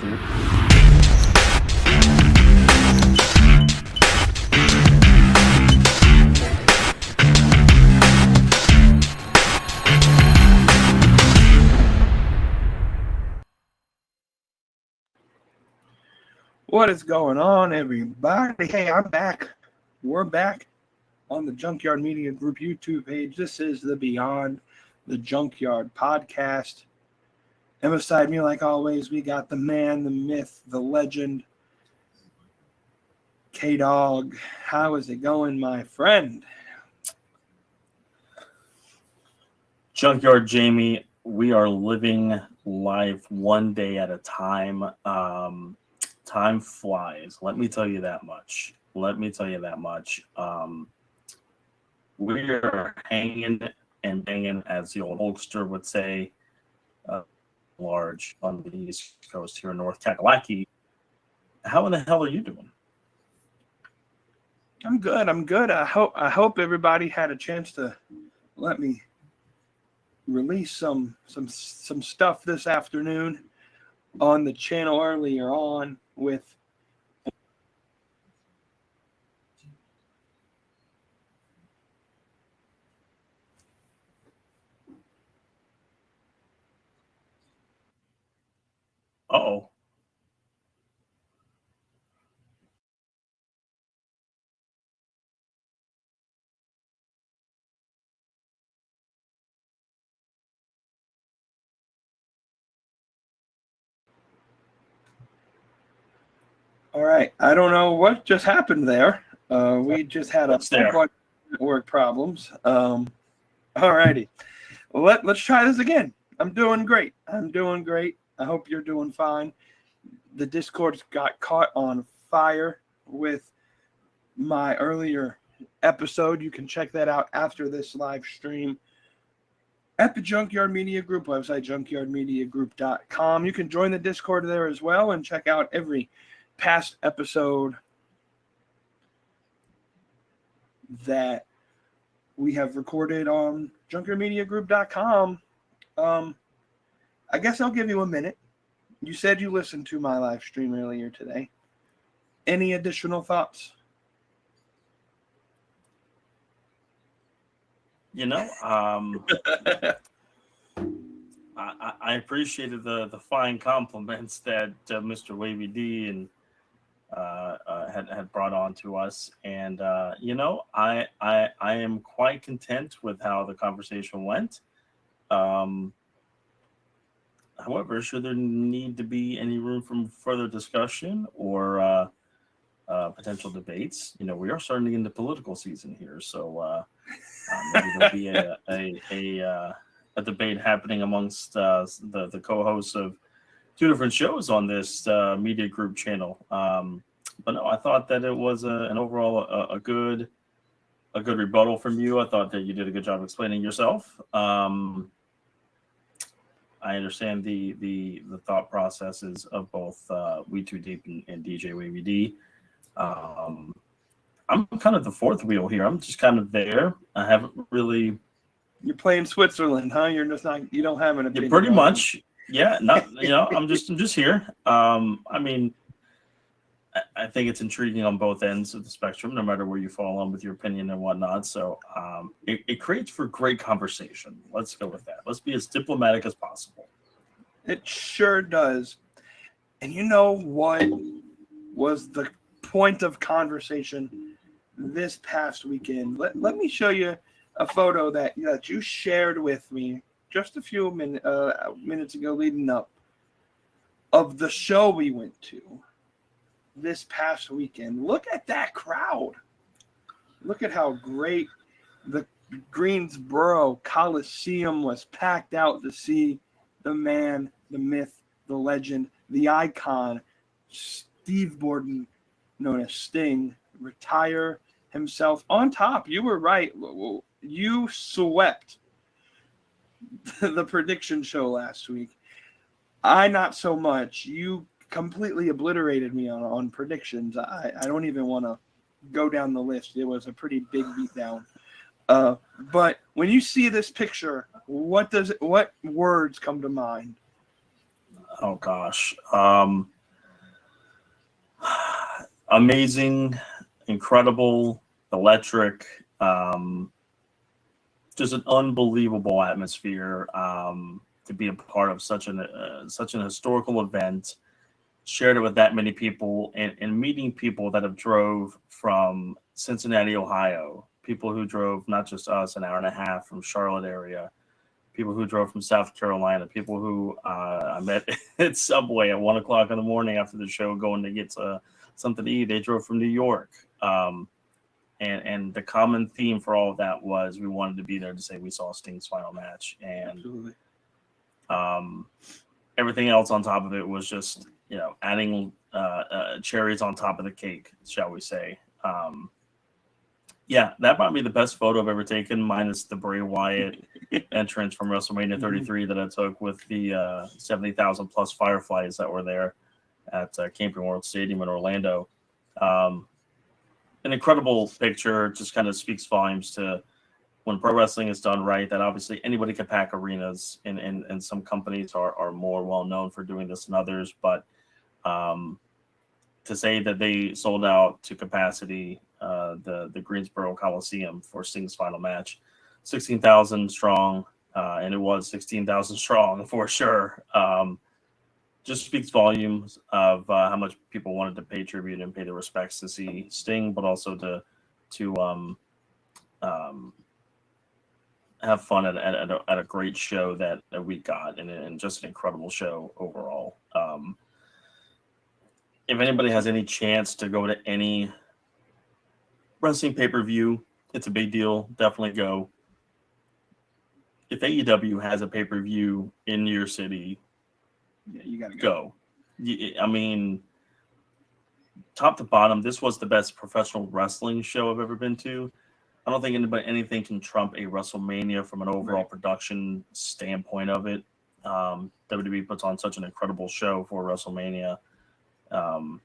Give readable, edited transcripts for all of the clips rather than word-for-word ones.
dude. What is going on, everybody? Hey, I'm back. We're back on the Junkyard Media Group YouTube page. This is the Beyond the Junkyard podcast. And beside me, like always, we got the man, the myth, the legend, K-Dog. How is it going, my friend? Junkyard Jamie, we are living life one day at a time. Time flies. Let me tell you that much. We are hanging and banging, as the old Hulkster would say, large on the East Coast here in North Kakalaki. How in the hell are you doing? I'm good. I hope everybody had a chance to let me release some stuff this afternoon on the channel earlier on with Uh-oh. All right. I don't know what just happened there. We just had a bunch of network problems. All righty. Let's try this again. I'm doing great. I hope you're doing fine. The Discord got caught on fire with my earlier episode. You can check that out after this live stream at the Junkyard Media Group website, junkyardmediagroup.com. You can join the Discord there as well and check out every past episode that we have recorded on junkyardmediagroup.com. I guess I'll give you a minute. You said you listened to my live stream earlier today. Any additional thoughts? You know, I appreciated the fine compliments that Mr. Wavy D and had brought on to us, and you know, I am quite content with how the conversation went. However, should there need to be any room for further discussion or potential debates, you know, we are starting to get into political season here, so maybe there'll be a debate happening amongst the co-hosts of two different shows on this media group channel. But no, I thought that it was an overall a good rebuttal from you. I thought that you did a good job explaining yourself. I understand the thought processes of both We Too Deep and DJ Wavy D. I'm kind of the fourth wheel here. I'm just kind of there. I haven't really. You're playing Switzerland, huh? You're just not. You don't have an opinion. Yeah, pretty much. Yeah. Not. You know. I'm just here. I mean, I think it's intriguing on both ends of the spectrum, no matter where you fall on with your opinion and whatnot. So it creates for great conversation. Let's go with that. Let's be as diplomatic as possible. It sure does. And you know what was the point of conversation this past weekend? Let me show you a photo that you shared with me just a few minutes ago leading up of the show we went to this past weekend. Look at that crowd. Look at how great the Greensboro Coliseum was packed out to see the man, the myth, the legend, the icon, Steve Borden, known as Sting, retire himself on top. You were right. You swept the prediction show last week. I not so much. You completely obliterated me on predictions. I don't even want to go down the list. It was a pretty big beatdown. But when you see this picture, what words come to mind? Oh gosh. amazing, incredible, electric, just an unbelievable atmosphere to be a part of such an historical event. Shared it with that many people, and meeting people that have drove from Cincinnati, Ohio, people who drove not just us an hour and a half from Charlotte area, people who drove from South Carolina, people who I met at Subway at 1 o'clock in the morning after the show going to get something to eat. They drove from New York. And the common theme for all of that was we wanted to be there to say we saw Sting's final match. And Absolutely. Everything else on top of it was just, adding cherries on top of the cake, shall we say. Yeah, that might be the best photo I've ever taken, minus the Bray Wyatt entrance from WrestleMania 33 that I took with the 70,000 plus fireflies that were there at Camping World Stadium in Orlando. An incredible picture, just kind of speaks volumes to when pro wrestling is done right, that obviously anybody can pack arenas, and some companies are more well known for doing this than others, but to say that they sold out to capacity the Greensboro Coliseum for Sting's final match, 16,000 strong, and it was 16,000 strong for sure. Just speaks volumes of how much people wanted to pay tribute and pay their respects to see Sting, but also to have fun at a great show that we got, and just an incredible show overall. If anybody has any chance to go to any wrestling pay-per-view, it's a big deal. Definitely go. If AEW has a pay-per-view in your city, Yeah, you got to go. I mean, top to bottom, this was the best professional wrestling show I've ever been to. I don't think anything can trump a WrestleMania from an overall production standpoint of it. WWE puts on such an incredible show for WrestleMania. And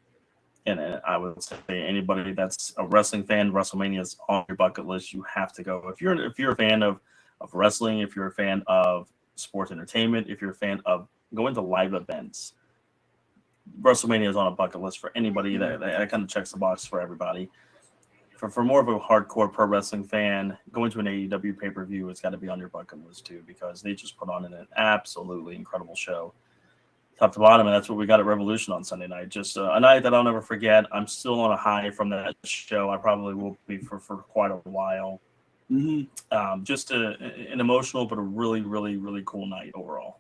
I would say anybody that's a wrestling fan, WrestleMania is on your bucket list. You have to go. If you're a fan of wrestling, if you're a fan of sports entertainment, if you're a fan of going to live events, WrestleMania is on a bucket list for anybody. That kind of checks the box for everybody. For more of a hardcore pro wrestling fan, going to an AEW pay-per-view has got to be on your bucket list too, because they just put on an absolutely incredible show, top to bottom, and that's what we got at Revolution on Sunday night. Just a night that I'll never forget. I'm still on a high from that show. I probably will be for quite a while. Mm-hmm. Just an emotional but a really, really, really cool night overall.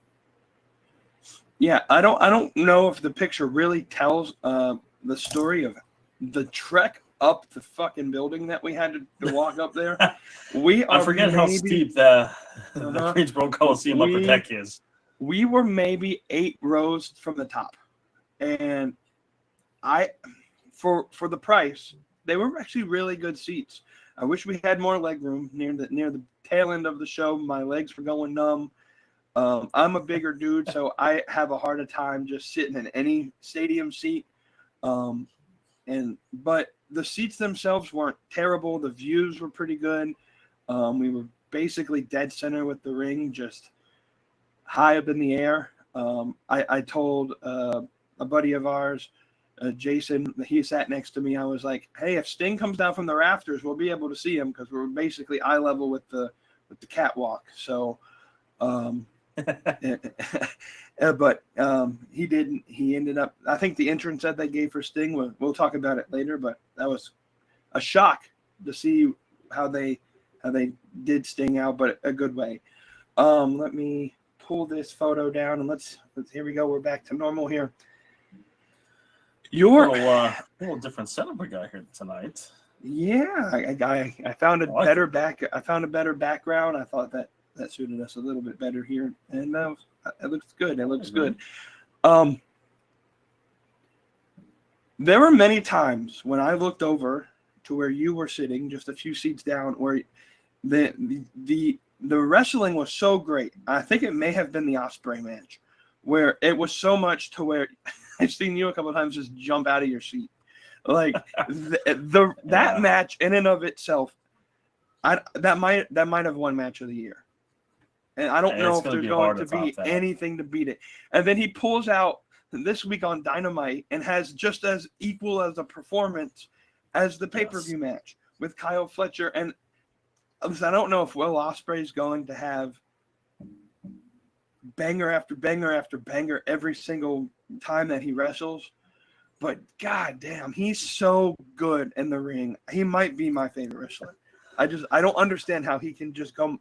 Yeah, I don't know if the picture really tells the story of the trek up the fucking building that we had to walk up there. I forget how steep the Greensboro Coliseum upper deck is. We were maybe 8 rows from the top, and for the price, they were actually really good seats. I wish we had more leg room near the tail end of the show. My legs were going numb. I'm a bigger dude, so I have a harder time just sitting in any stadium seat. But the seats themselves weren't terrible. The views were pretty good. We were basically dead center with the ring, just high up in the air. I told a buddy of ours, Jason, he sat next to me. I was like, "Hey, if Sting comes down from the rafters, we'll be able to see him because we're basically eye level with the catwalk." So, but he didn't. He ended up. I think the entrance that they gave for Sting we'll talk about it later, but that was a shock to see how they did Sting out, but a good way. Let me pull this photo down and let's here we go. We're back to normal here. Your little different setup we got here tonight. Yeah, I found a better background. I thought that suited us a little bit better here, and it looks good. It looks good. There were many times when I looked over to where you were sitting, just a few seats down, where the wrestling was so great. I think it may have been the Ospreay match, where it was so much to where I've seen you a couple of times just jump out of your seat. Like that match in and of itself, that might have won match of the year. And I don't know if there's going to be anything to beat it. And then he pulls out this week on Dynamite and has just as equal as a performance as the pay-per-view match with Kyle Fletcher. And listen, I don't know if Will Ospreay is going to have banger after banger after banger every single time that he wrestles, but god damn, he's so good in the ring. He might be my favorite wrestler. I don't understand how he can just come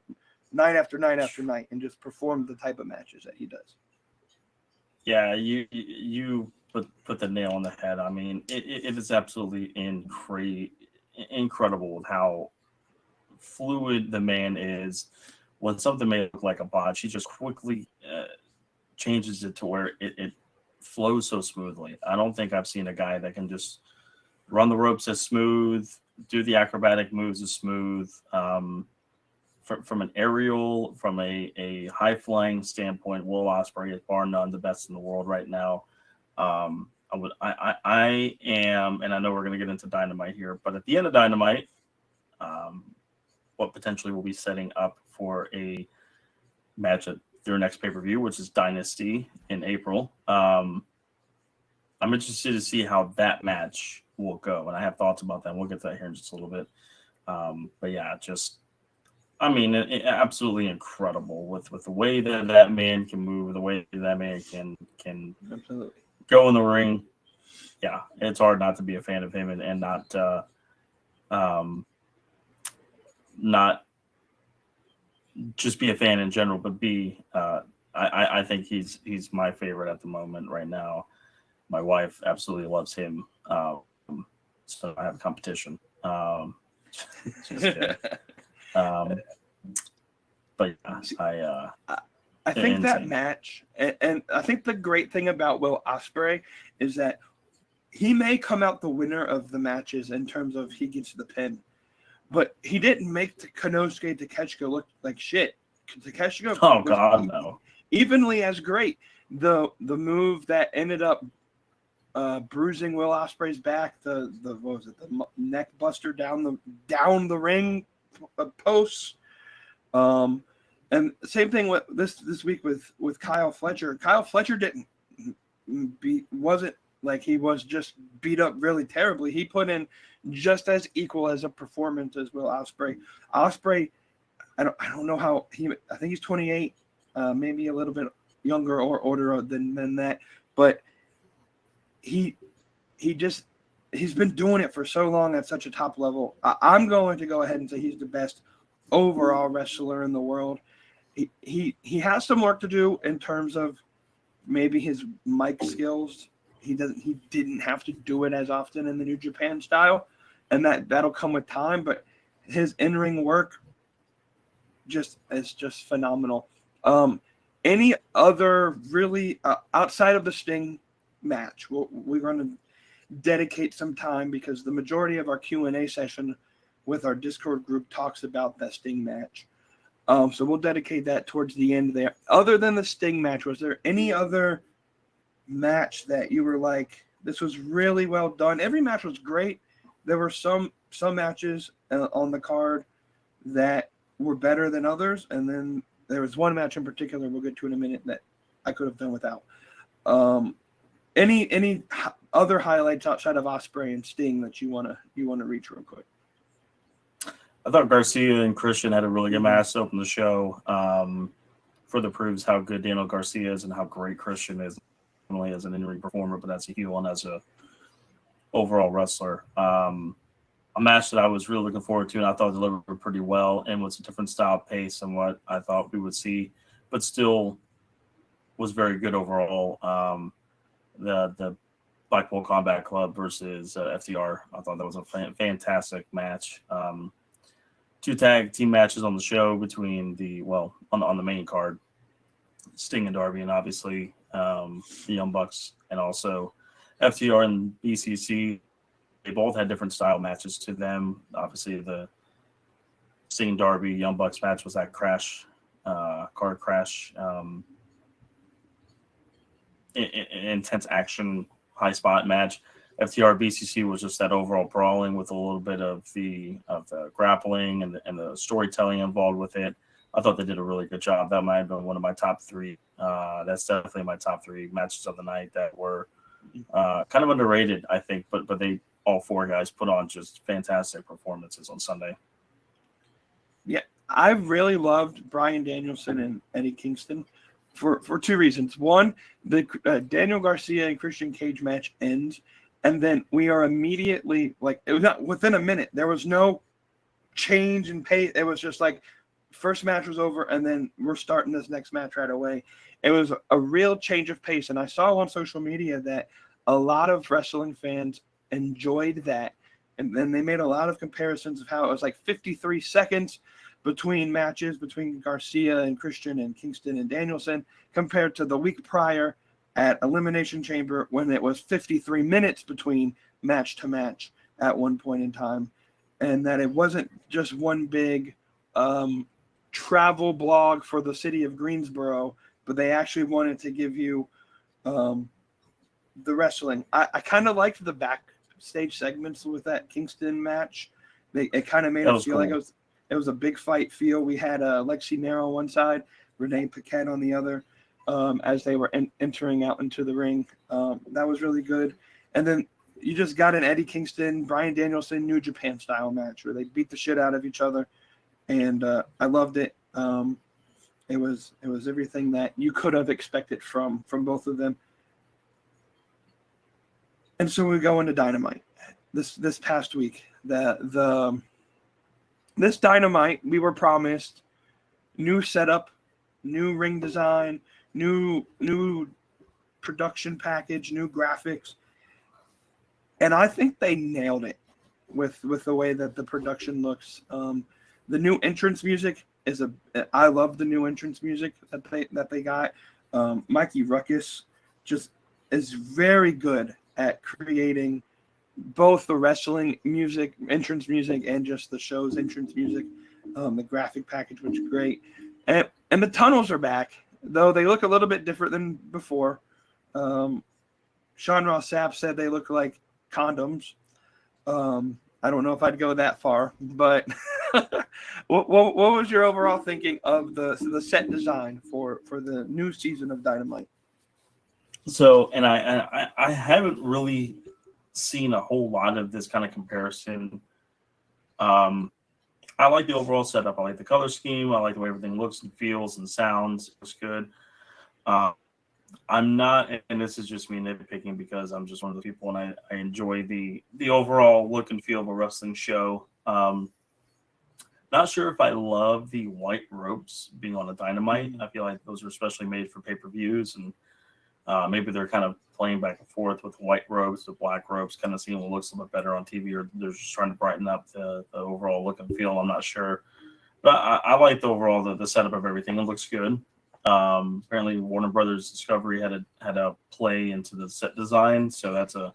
night after night after night and just perform the type of matches that he does. Yeah, you put the nail on the head. I mean, it is absolutely incredible with how fluid the man is. When something may look like a botch, he just quickly changes it to where it flows so smoothly. I don't think I've seen a guy that can just run the ropes as smooth, do the acrobatic moves as smooth. From an aerial, from a high flying standpoint, Will Ospreay is bar none the best in the world right now. I am, and I know we're going to get into Dynamite here, but at the end of Dynamite, what potentially will be setting up for a match at their next pay-per-view, which is Dynasty in April. I'm interested to see how that match will go, and I have thoughts about that. We'll get to that here in just a little bit. But yeah, absolutely incredible with the way that man can move, the way that man can Absolutely go in the ring. Yeah, it's hard not to be a fan of him and not just be a fan in general, but I think he's my favorite at the moment right now. My wife absolutely loves him, so I have competition. But yeah, I think insane. that match, and I think the great thing about Will Ospreay is that he may come out the winner of the matches in terms of he gets the pin, but he didn't make Konosuke Takeshita look like shit. Takeshita was no, evenly as great. The move that ended up bruising Will Ospreay's back, the what was it, the neck buster down the ring posts. And same thing with this week with Kyle Fletcher. Kyle Fletcher wasn't like he was just beat up really terribly. He put in just as equal as a performance as Will Ospreay. Ospreay, I don't know how I think he's 28, maybe a little bit younger or older than that, but he's been doing it for so long at such a top level. I'm going to go ahead and say he's the best overall wrestler in the world. He has some work to do in terms of maybe his mic skills. He didn't have to do it as often in the New Japan style, and that'll come with time. But his in-ring work is just phenomenal. Any other really outside of the Sting match, we're going to dedicate some time because the majority of our Q&A session with our Discord group talks about that Sting match. So we'll dedicate that towards the end there. Other than the Sting match, was there any other match that you were like, this was really well done? Every match was great. There were some matches on the card that were better than others, and then there was one match in particular we'll get to in a minute that I could have done without. Any other highlights outside of Ospreay and Sting that you wanna reach real quick? I thought Garcia and Christian had a really good match to open the show. Further proves how good Daniel Garcia is and how great Christian is, not only as an in-ring performer, but as a heel and as a overall wrestler. A match that I was really looking forward to, and I thought delivered pretty well, and was a different style pace than what I thought we would see, but still was very good overall. The Blackpool Combat Club versus FTR. I thought that was a fantastic match. Two tag team matches on the show between on the main card, Sting and Darby, and obviously the Young Bucks, and also FTR and BCC. They both had different style matches to them. Obviously, the Sting Darby Young Bucks match was that car crash, intense action, high spot match. FTR BCC was just that overall brawling with a little bit of the grappling and the storytelling involved with it. I thought they did a really good job. That might have been one of my top three. That's definitely my top three matches of the night that were kind of underrated, I think. But they all four guys put on just fantastic performances on Sunday. Yeah, I really loved Bryan Danielson and Eddie Kingston for two reasons. One, the Daniel Garcia and Christian Cage match ends, and then we are immediately like, it was not within a minute. There was no change in pace. It was just like first match was over, and then we're starting this next match right away. It was a real change of pace, and I saw on social media that a lot of wrestling fans enjoyed that. And then they made a lot of comparisons of how it was like 53 seconds between matches between Garcia and Christian and Kingston and Danielson compared to the week prior at Elimination Chamber when it was 53 minutes between match to match at one point in time. And that it wasn't just one big travel blog for the city of Greensboro, but they actually wanted to give you the wrestling. I kind of liked the backstage segments with that Kingston match. It kind of made it feel like it was a big fight feel. We had Lexi Nero on one side, Renee Paquette on the other, as they were entering out into the ring. That was really good. And then you just got an Eddie Kingston, Bryan Danielson, New Japan style match where they beat the shit out of each other, and I loved it. It was everything that you could have expected from both of them. And so we go into Dynamite this past week. This Dynamite, we were promised new setup, new ring design, new production package, new graphics, and I think they nailed it with the way that the production looks. The new entrance music I love the new entrance music that they got. Mikey Ruckus just is very good at creating both the wrestling music, entrance music, and just the show's entrance music. The graphic package was great. And the tunnels are back, though they look a little bit different than before. Sean Ross Sapp said they look like condoms. I don't know if I'd go that far, but what was your overall thinking of the set design for the new season of Dynamite? So, and I haven't really seen a whole lot of this kind of comparison. I like the overall setup. I like the color scheme. I like the way everything looks and feels and sounds. It looks good. I'm not, and this is just me nitpicking because I'm just one of the people and I enjoy the overall look and feel of a wrestling show. Not sure if I love the white ropes being on a Dynamite. I feel like those are especially made for pay-per-views, and maybe they're kind of playing back and forth with white ropes, with black ropes, kind of seeing what looks a little bit better on TV, or they're just trying to brighten up the overall look and feel. I'm not sure. But I like the overall, the setup of everything. It looks good. Apparently Warner Brothers Discovery had a play into the set design, so that's a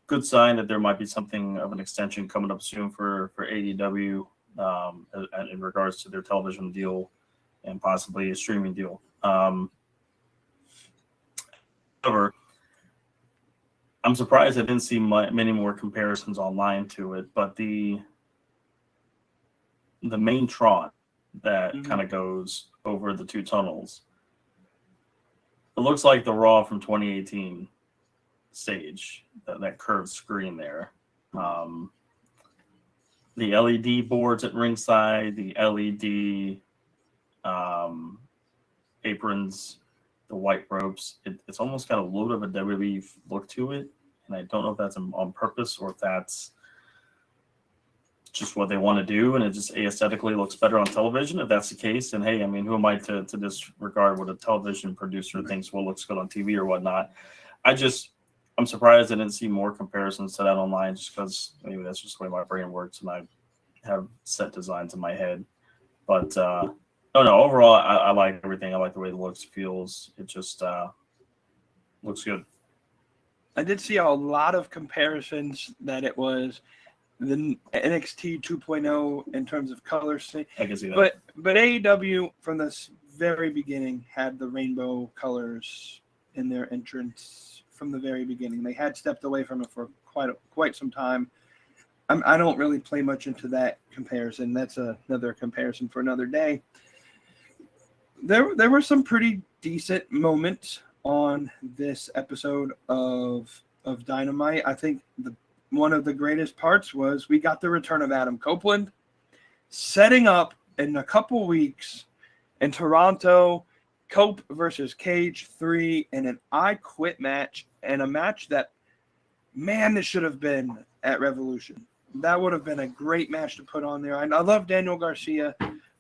good sign that there might be something of an extension coming up soon for AEW in regards to their television deal and possibly a streaming deal. However, I'm surprised I didn't see many more comparisons online to it, but the main trot that kind of goes over the two tunnels, it looks like the Raw from 2018 stage, that curved screen there. The LED boards at ringside, the LED aprons, the white ropes, it's almost got a little bit of a WWE look to it. And I don't know if that's on purpose or if that's just what they want to do, and it just aesthetically looks better on television. If that's the case, then hey, I mean, who am I to disregard what a television producer thinks what looks good on TV or whatnot? I'm surprised I didn't see more comparisons to that online, just because maybe that's just the way my brain works and I have set designs in my head. But no, overall, I like everything. I like the way it looks, feels. It just looks good. I did see a lot of comparisons that it was the NXT 2.0 in terms of color. I can see that. But AEW from the very beginning had the rainbow colors in their entrance from the very beginning. They had stepped away from it for quite some time. I don't really play much into that comparison. That's another comparison for another day. there were some pretty decent moments on this episode of Dynamite. I think one of the greatest parts was we got the return of Adam Copeland, setting up in a couple weeks in Toronto, Cope versus Cage 3 in an I Quit match, and a match that, man, this should have been at Revolution. That would have been a great match to put on there. I love Daniel Garcia,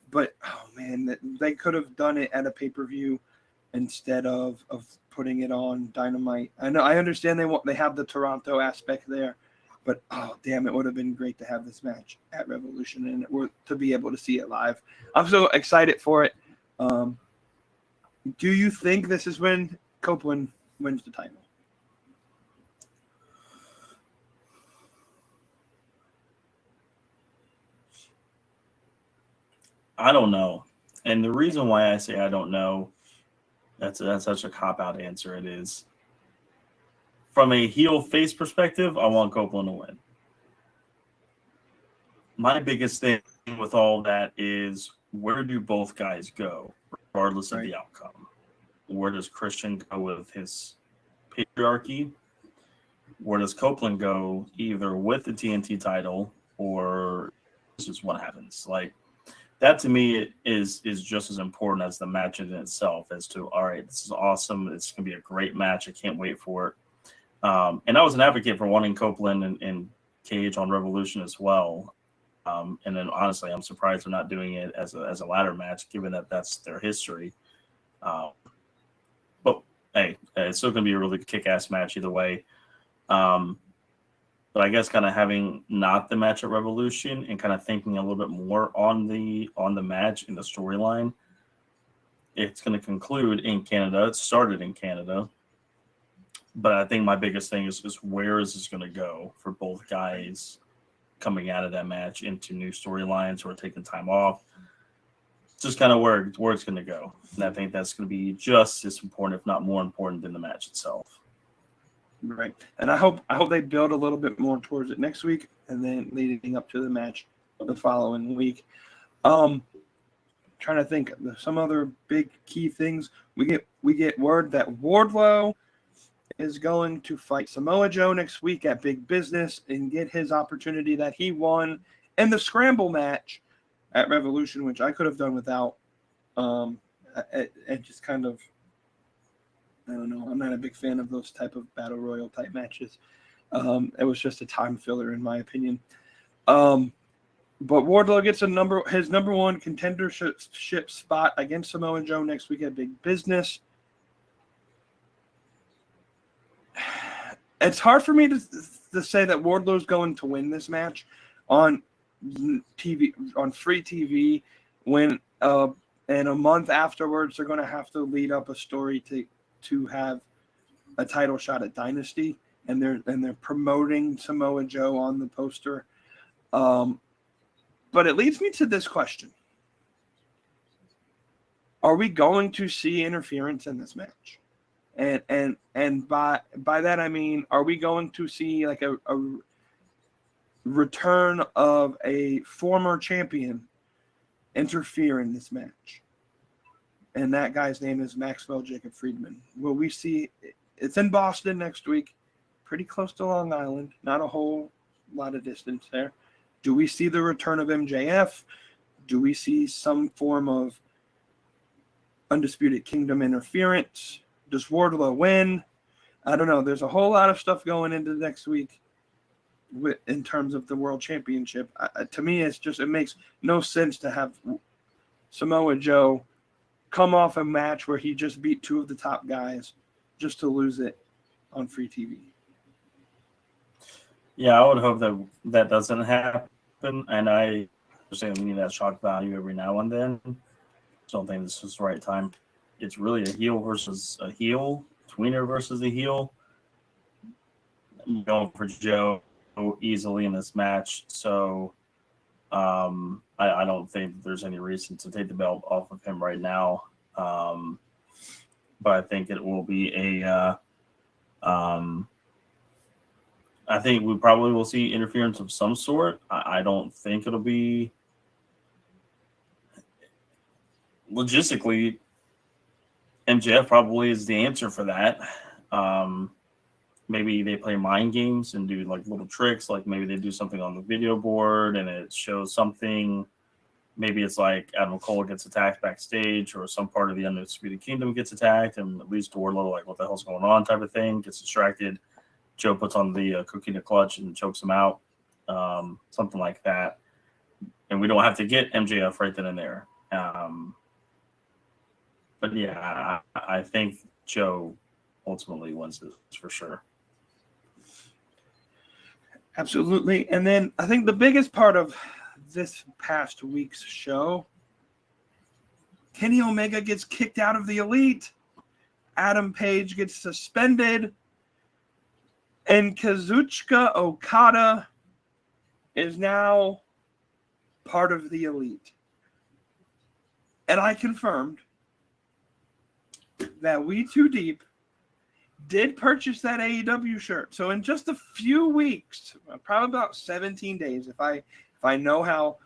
but, oh, man, they could have done it at a pay-per-view instead of putting it on Dynamite. I understand they have the Toronto aspect there, but, oh, damn, it would have been great to have this match at Revolution and to be able to see it live. I'm so excited for it. Do you think this is when Copeland wins the title? I don't know. And the reason why I say I don't know, that's such a cop-out answer. It is. From a heel-face perspective, I want Copeland to win. My biggest thing with all that is, where do both guys go, regardless of the outcome? Where does Christian go with his patriarchy? Where does Copeland go, either with the TNT title or just what happens? Like, that to me is just as important as the match in itself, as to, all right, this is awesome. It's going to be a great match. I can't wait for it. And I was an advocate for wanting Copeland and Cage on Revolution as well. And then honestly, I'm surprised they're not doing it as a ladder match, given that that's their history. But hey, it's still going to be a really kick-ass match either way. But I guess kind of having not the match at Revolution and kind of thinking a little bit more on the match and the storyline, it's going to conclude in Canada. It started in Canada. But I think my biggest thing is where is this going to go for both guys coming out of that match into new storylines or taking time off? Just kind of where it's going to go. And I think that's going to be just as important, if not more important, than the match itself. Right. And I hope they build a little bit more towards it next week and then leading up to the match the following week. Trying to think of some other big key things. We get word that Wardlow is going to fight Samoa Joe next week at Big Business and get his opportunity that he won in the Scramble match at Revolution, which I could have done without. It just kind of, I don't know. I'm not a big fan of those type of battle royal type matches. It was just a time filler, in my opinion. But Wardlow gets his number one contendership spot against Samoa Joe next week at Big Business. It's hard for me to say that Wardlow's going to win this match on TV, on free TV, when and a month afterwards they're going to have to lead up a story to have a title shot at Dynasty, and they're promoting Samoa Joe on the poster. But it leads me to this question: are we going to see interference in this match? And by that I mean, are we going to see like a return of a former champion interfere in this match? And that guy's name is Maxwell Jacob Friedman. Will we see? It's in Boston next week, pretty close to Long Island, not a whole lot of distance there. Do we see the return of MJF? Do we see some form of Undisputed Kingdom interference? Does Wardlow win? I don't know. There's a whole lot of stuff going into next week in terms of the World Championship. To me, it makes no sense to have Samoa Joe come off a match where he just beat two of the top guys just to lose it on free TV. Yeah, I would hope that doesn't happen. And I understand we need that shock value every now and then. Don't think this is the right time. It's really a heel versus a heel, tweener versus a heel. I'm going for Joe easily in this match. So I don't think there's any reason to take the belt off of him right now. But I think it will be I think we probably will see interference of some sort. I don't think it'll be logistically. MJF probably is the answer for that. Maybe they play mind games and do like little tricks, like maybe they do something on the video board and it shows something. Maybe it's like Adam Cole gets attacked backstage, or some part of the Undisputed Kingdom gets attacked, and it leads to Wardlow like, what the hell's going on type of thing, gets distracted. Joe puts on the Coquina Clutch and chokes him out, something like that. And we don't have to get MJF right then and there. But yeah, I think Joe ultimately wins this for sure. Absolutely. And then I think the biggest part of this past week's show, Kenny Omega gets kicked out of the Elite. Adam Page gets suspended. And Kazuchika Okada is now part of the Elite. And I confirmed that We Too Deep did purchase that AEW shirt. So in just a few weeks, probably about 17 days, if I know how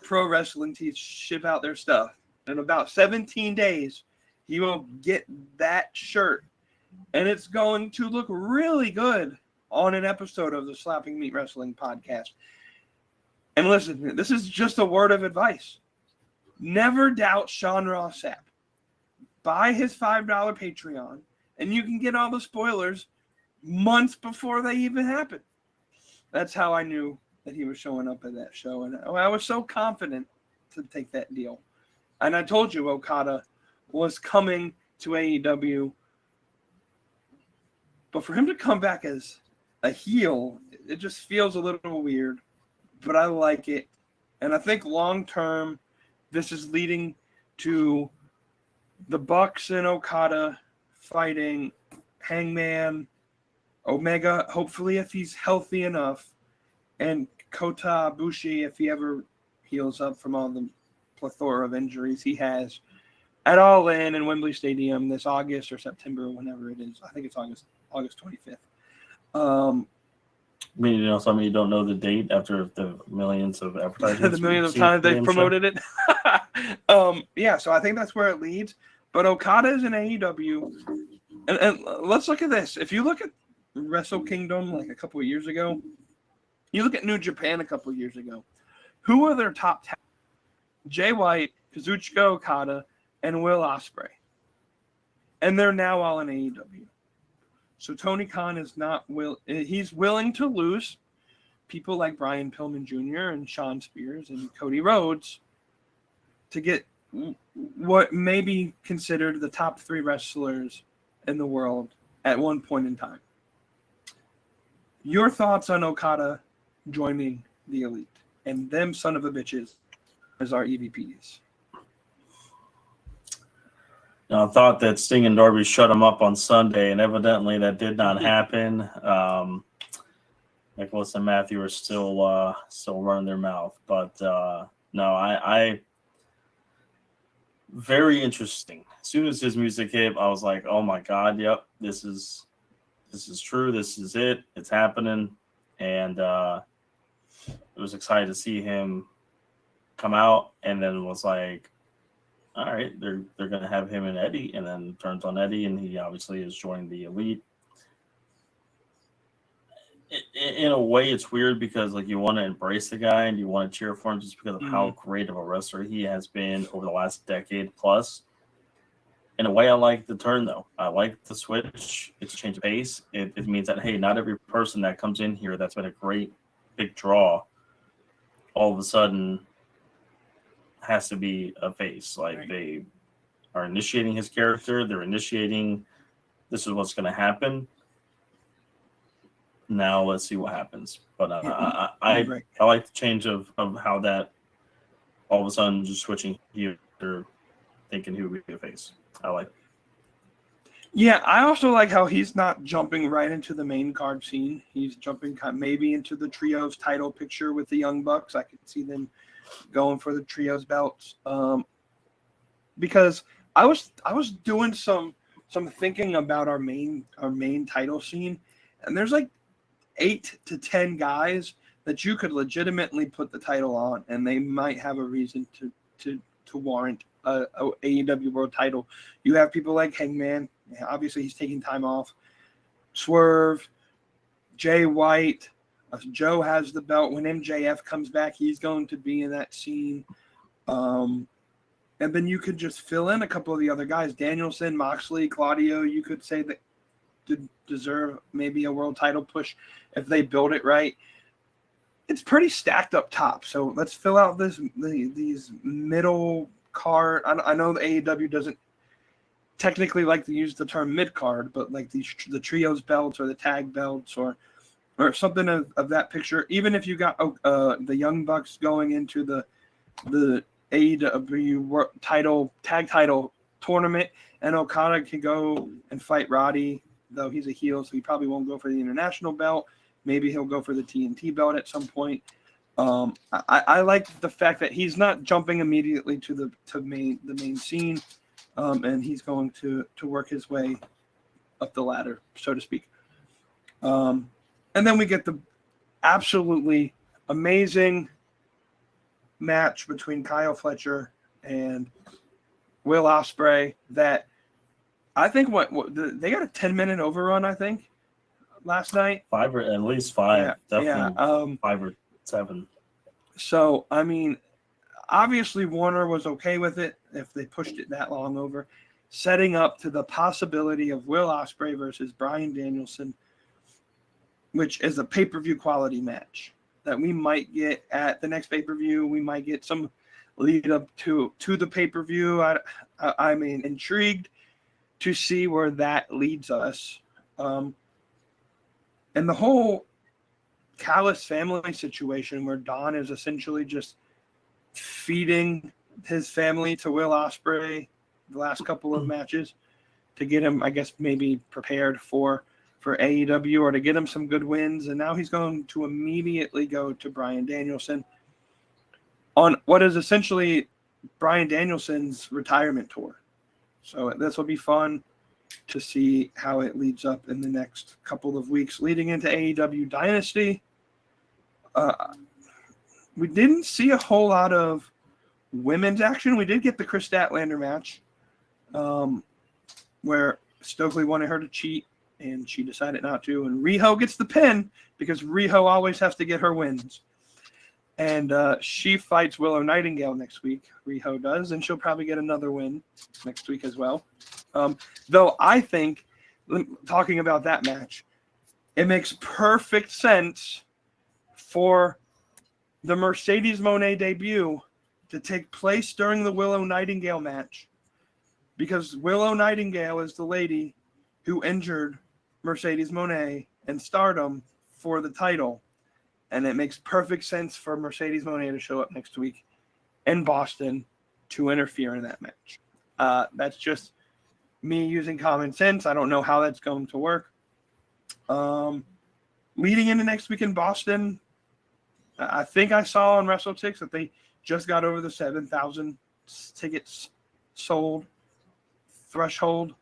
pro wrestling teams ship out their stuff, in about 17 days, he will get that shirt. And it's going to look really good on an episode of the Slapping Meat Wrestling podcast. And listen, this is just a word of advice. Never doubt Sean Ross Sapp. Buy his $5 Patreon, and you can get all the spoilers months before they even happen. That's how I knew that he was showing up at that show. And I was so confident to take that deal. And I told you Okada was coming to AEW. But for him to come back as a heel, it just feels a little weird. But I like it. And I think long term, this is leading to the Bucks and Okada fighting Hangman, Omega, hopefully if he's healthy enough, and Kota Ibushi if he ever heals up from all the plethora of injuries he has, at All In Wembley Stadium this August or September, whenever it is. I think it's August 25th. I mean, you know, some of you don't know the date after the millions of advertisements. The millions of times they've promoted it. Yeah, so I think that's where it leads. But Okada is in AEW. And let's look at this. If you look at Wrestle Kingdom like a couple of years ago, you look at New Japan a couple of years ago, who are their top 10? Jay White, Kazuchika Okada, and Will Ospreay. And they're now all in AEW. So Tony Khan is he's willing to lose people like Brian Pillman Jr. and Sean Spears and Cody Rhodes to get what may be considered the top 3 wrestlers in the world at one point in time. Your thoughts on Okada joining the Elite and them son of a bitches as our EVPs? I thought that Sting and Darby shut him up on Sunday, and evidently that did not happen. Nicholas and Matthew are still running their mouth, but no, I very interesting. As soon as his music hit, I was like, "Oh my God, yep, this is true. This is it. It's happening." And I was excited to see him come out, and then was like, all right, they're going to have him and Eddie, and then turns on Eddie, and he obviously is joining the Elite. In a way, it's weird because like you want to embrace the guy and you want to cheer for him just because of how great of a wrestler he has been over the last decade plus. In a way, I like the turn, though. I like the switch. It's a change of pace. It means that, hey, not every person that comes in here that's been a great big draw all of a sudden has to be a face. Like right. They are initiating his character. They're initiating this is what's going to happen. Now let's see what happens. But I like the change of how that all of a sudden just switching here, thinking he would be a face. I like it. Yeah, I also like how he's not jumping right into the main card scene. He's jumping maybe into the trios title picture with the Young Bucks. I could see them going for the trios belts. Because I was doing some thinking about our main title scene, and there's like 8 to 10 guys that you could legitimately put the title on, and they might have a reason to to warrant a AEW World Title. You have people like Hangman. Obviously, he's taking time off. Swerve, Jay White. Joe has the belt. When MJF comes back, he's going to be in that scene. And then you could just fill in a couple of the other guys. Danielson, Moxley, Claudio, you could say that deserve maybe a world title push if they build it right. It's pretty stacked up top. So let's fill out these middle card. I know the AEW doesn't technically like to use the term mid card, but like the trios belts or the tag belts or something of that picture. Even if you got the Young Bucks going into the AEW tag title tournament, and Okada can go and fight Roddy, though he's a heel, so he probably won't go for the international belt. Maybe he'll go for the TNT belt at some point. I like the fact that he's not jumping immediately to the main scene, and he's going to work his way up the ladder, so to speak. And then we get the absolutely amazing match between Kyle Fletcher and Will Ospreay that I think they got a 10-minute overrun, I think, last night. At least five. Yeah, definitely 5 or 7. So, I mean, obviously Warner was okay with it if they pushed it that long over, setting up to the possibility of Will Ospreay versus Bryan Danielson, which is a pay-per-view quality match that we might get at the next pay-per-view. We might get some lead up to the pay-per-view. I'm intrigued to see where that leads us. And the whole Callis family situation where Don is essentially just feeding his family to Will Ospreay the last couple of matches to get him, I guess, maybe prepared for AEW or to get him some good wins. And now he's going to immediately go to Bryan Danielson on what is essentially Bryan Danielson's retirement tour. So this will be fun to see how it leads up in the next couple of weeks leading into AEW Dynasty. We didn't see a whole lot of women's action. We did get the Chris Statlander match where Stokely wanted her to cheat and she decided not to. And Riho gets the pin because Riho always has to get her wins. And she fights Willow Nightingale next week. Riho does, and she'll probably get another win next week as well. Though I think, talking about that match, it makes perfect sense for the Mercedes Moné debut to take place during the Willow Nightingale match, because Willow Nightingale is the lady who injured Mercedes Moné in Stardom for the title. And it makes perfect sense for Mercedes Moné to show up next week in Boston to interfere in that match. That's just me using common sense. I don't know how that's going to work. Leading into next week in Boston, I think I saw on WrestleTix that they just got over the 7,000 tickets sold threshold.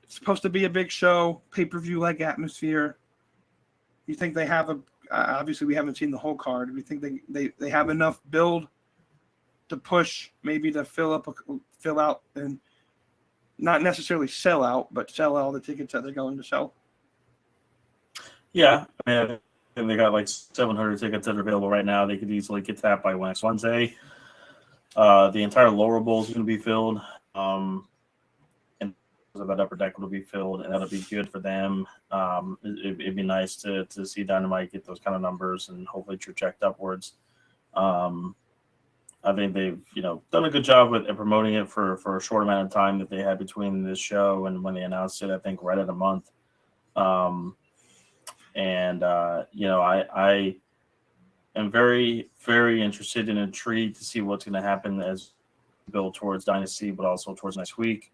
It's supposed to be a big show, pay-per-view like atmosphere. You think they have obviously we haven't seen the whole card. We think they have enough build to push, maybe to fill out and not necessarily sell out, but sell all the tickets that they're going to sell. Yeah, I mean, they got like 700 tickets that are available right now. They could easily get that by next Wednesday. The entire lower bowl is going to be filled. And that upper deck will be filled, and that'll be good for them. It'd be nice to see Dynamite get those kind of numbers and hopefully traject upwards. I think they've done a good job with promoting it for a short amount of time that they had between this show and when they announced it. I think right at a month. I am very, very interested and intrigued to see what's going to happen as we build towards Dynasty, but also towards next week.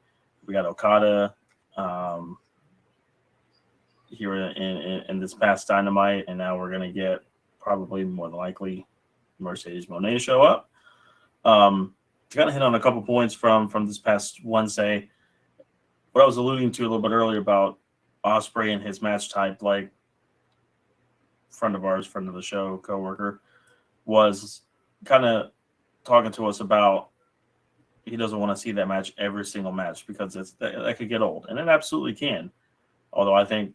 We got Okada here in this past Dynamite, and now we're going to get probably more than likely Mercedes Moné show up. To kind of hit on a couple points from this past Wednesday, what I was alluding to a little bit earlier about Ospreay and his match type, like friend of the show, coworker, was kind of talking to us about he doesn't want to see that match every single match because that could get old, and it absolutely can. Although I think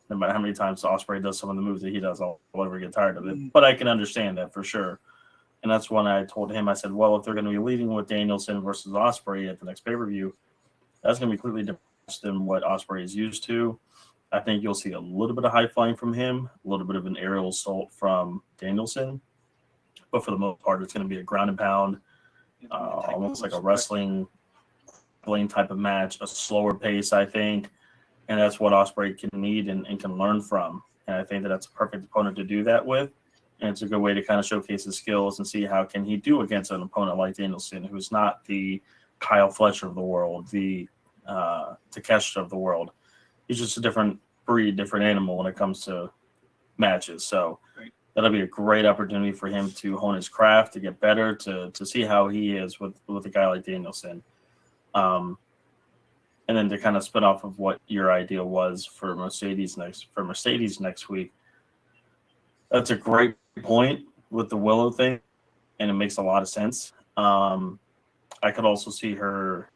no matter how many times Ospreay does some of the moves that he does, I'll ever get tired of it. But I can understand that for sure. And that's when I told him, I said, well, if they're going to be leading with Danielson versus Ospreay at the next pay-per-view, that's going to be completely different than what Ospreay is used to. I think you'll see a little bit of high flying from him, a little bit of an aerial assault from Danielson. But for the most part, it's going to be a ground and pound, almost like a wrestling type of match, a slower pace, I think. And that's what Ospreay can need and can learn from. And I think that's a perfect opponent to do that with. And it's a good way to kind of showcase his skills and see how can he do against an opponent like Danielson, who's not the Kyle Fletcher of the world, the Takeshita of the world. He's just a different breed, different animal when it comes to matches. So that'll be a great opportunity for him to hone his craft, to get better, to see how he is with a guy like Danielson. And then to kind of spin off of what your idea was for Mercedes next week. That's a great point with the Willow thing, and it makes a lot of sense. I could also see her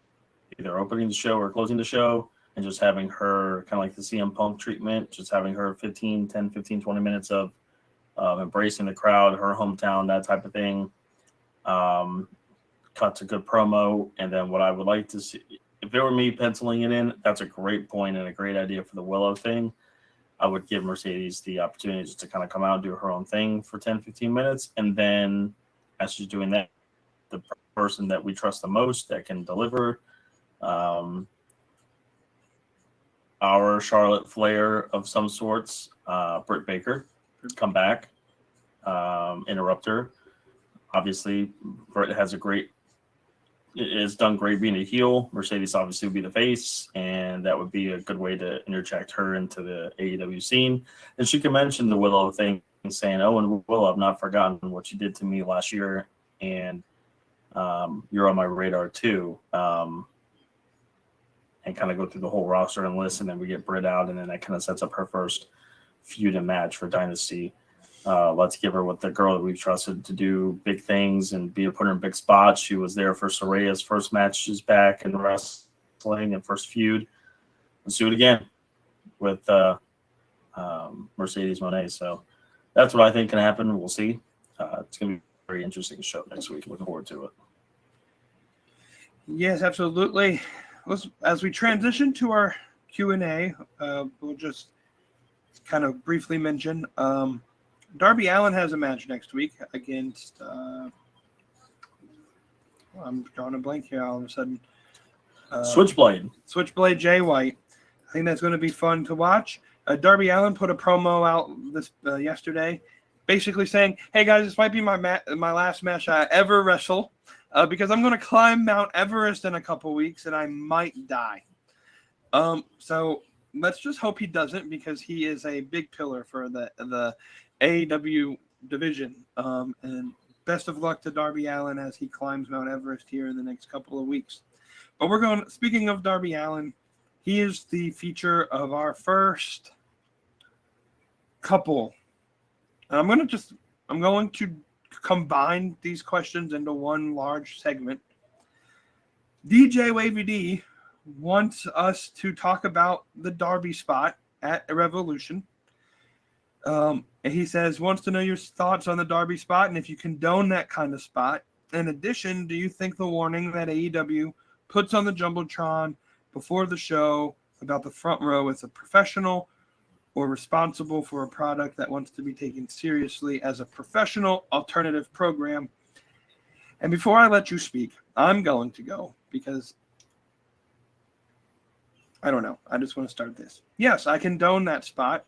either opening the show or closing the show and just having her kind of like the CM Punk treatment, just having her 10, 15, 20 minutes of embracing the crowd, her hometown, that type of thing. Cuts a good promo. And then what I would like to see, if it were me penciling it in, that's a great point and a great idea for the Willow thing. I would give Mercedes the opportunity just to kind of come out and do her own thing for 10, 15 minutes. And then as she's doing that, the person that we trust the most that can deliver, our Charlotte Flair of some sorts, Britt Baker, come back, interrupt her. Obviously, Britt has done great being a heel. Mercedes obviously would be the face, and that would be a good way to interject her into the AEW scene. And she can mention the Willow thing, saying, "Oh, and Willow, I've not forgotten what you did to me last year, and you're on my radar too." And kind of go through the whole roster and list, and then we get Britt out, and then that kind of sets up her first feud and match for Dynasty. Let's give her with the girl that we've trusted to do big things and be a put her in big spots. She was there for Soraya's first match. She's back in wrestling and first feud. Let's do it again with Mercedes Moné. So that's what I think can happen. We'll see. It's going to be a very interesting show next week. Looking forward to it. Yes, absolutely. As we transition to our Q&A, we'll just kind of briefly mention Darby Allin has a match next week against I'm drawing a blank here all of a sudden. Switchblade Jay White. I think that's going to be fun to watch. Darby Allin put a promo out this yesterday, basically saying, "Hey guys, this might be my last match I ever wrestle, because I'm going to climb Mount Everest in a couple weeks and I might die." So let's just hope he doesn't, because he is a big pillar for the AEW division. And best of luck to Darby Allin as he climbs Mount Everest here in the next couple of weeks. But speaking of Darby Allin, he is the feature of our first couple. And I'm going to combine these questions into one large segment. DJ Wavy D wants us to talk about the Darby spot at Revolution. And he wants to know your thoughts on the Darby spot and if you condone that kind of spot. In addition, do you think the warning that AEW puts on the Jumbotron before the show about the front row is a professional or responsible for a product that wants to be taken seriously as a professional alternative program? And before I let you speak, I'm going to go because I don't know. I just want to start this. Yes, I condone that spot,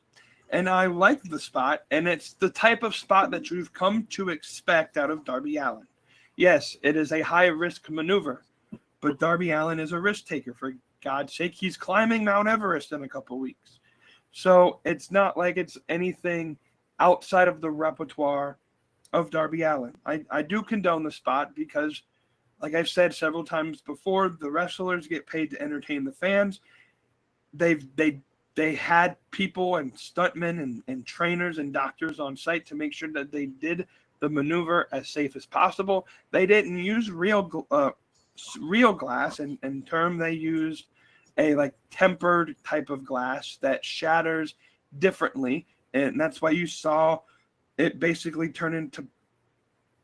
and I like the spot, and it's the type of spot that you've come to expect out of Darby Allin. Yes, it is a high-risk maneuver, but Darby Allin is a risk taker. For God's sake, he's climbing Mount Everest in a couple weeks. So it's not like it's anything outside of the repertoire of Darby Allin. I do condone the spot because, like I've said several times before, the wrestlers get paid to entertain the fans. They had people and stuntmen and trainers and doctors on site to make sure that they did the maneuver as safe as possible. They didn't use real glass. In term, they used a like tempered type of glass that shatters differently, and that's why you saw it basically turn into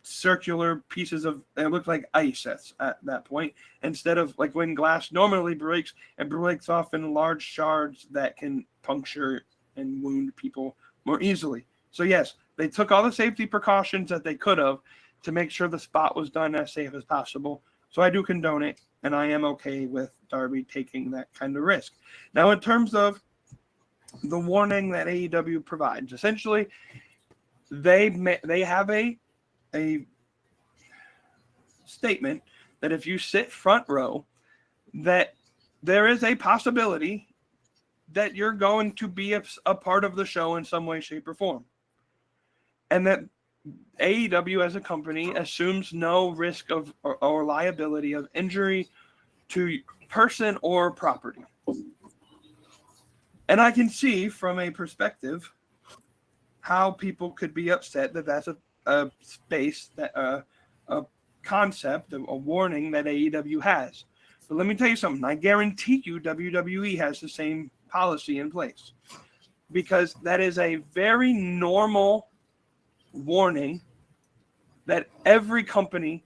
circular pieces of, it looked like ice at that point, instead of like when glass normally breaks, it breaks off in large shards that can puncture and wound people more easily. So yes, they took all the safety precautions that they could have to make sure the spot was done as safe as possible. So I do condone it, and I am okay with Darby taking that kind of risk. Now, in terms of the warning that AEW provides, essentially they have a statement that if you sit front row, that there is a possibility that you're going to be a part of the show in some way, shape, or form. And that AEW as a company assumes no risk of or liability of injury to person or property. And I can see from a perspective how people could be upset that that's a space, that a concept, a warning that AEW has. But let me tell you something. I guarantee you WWE has the same policy in place, because that is a very normal warning that every company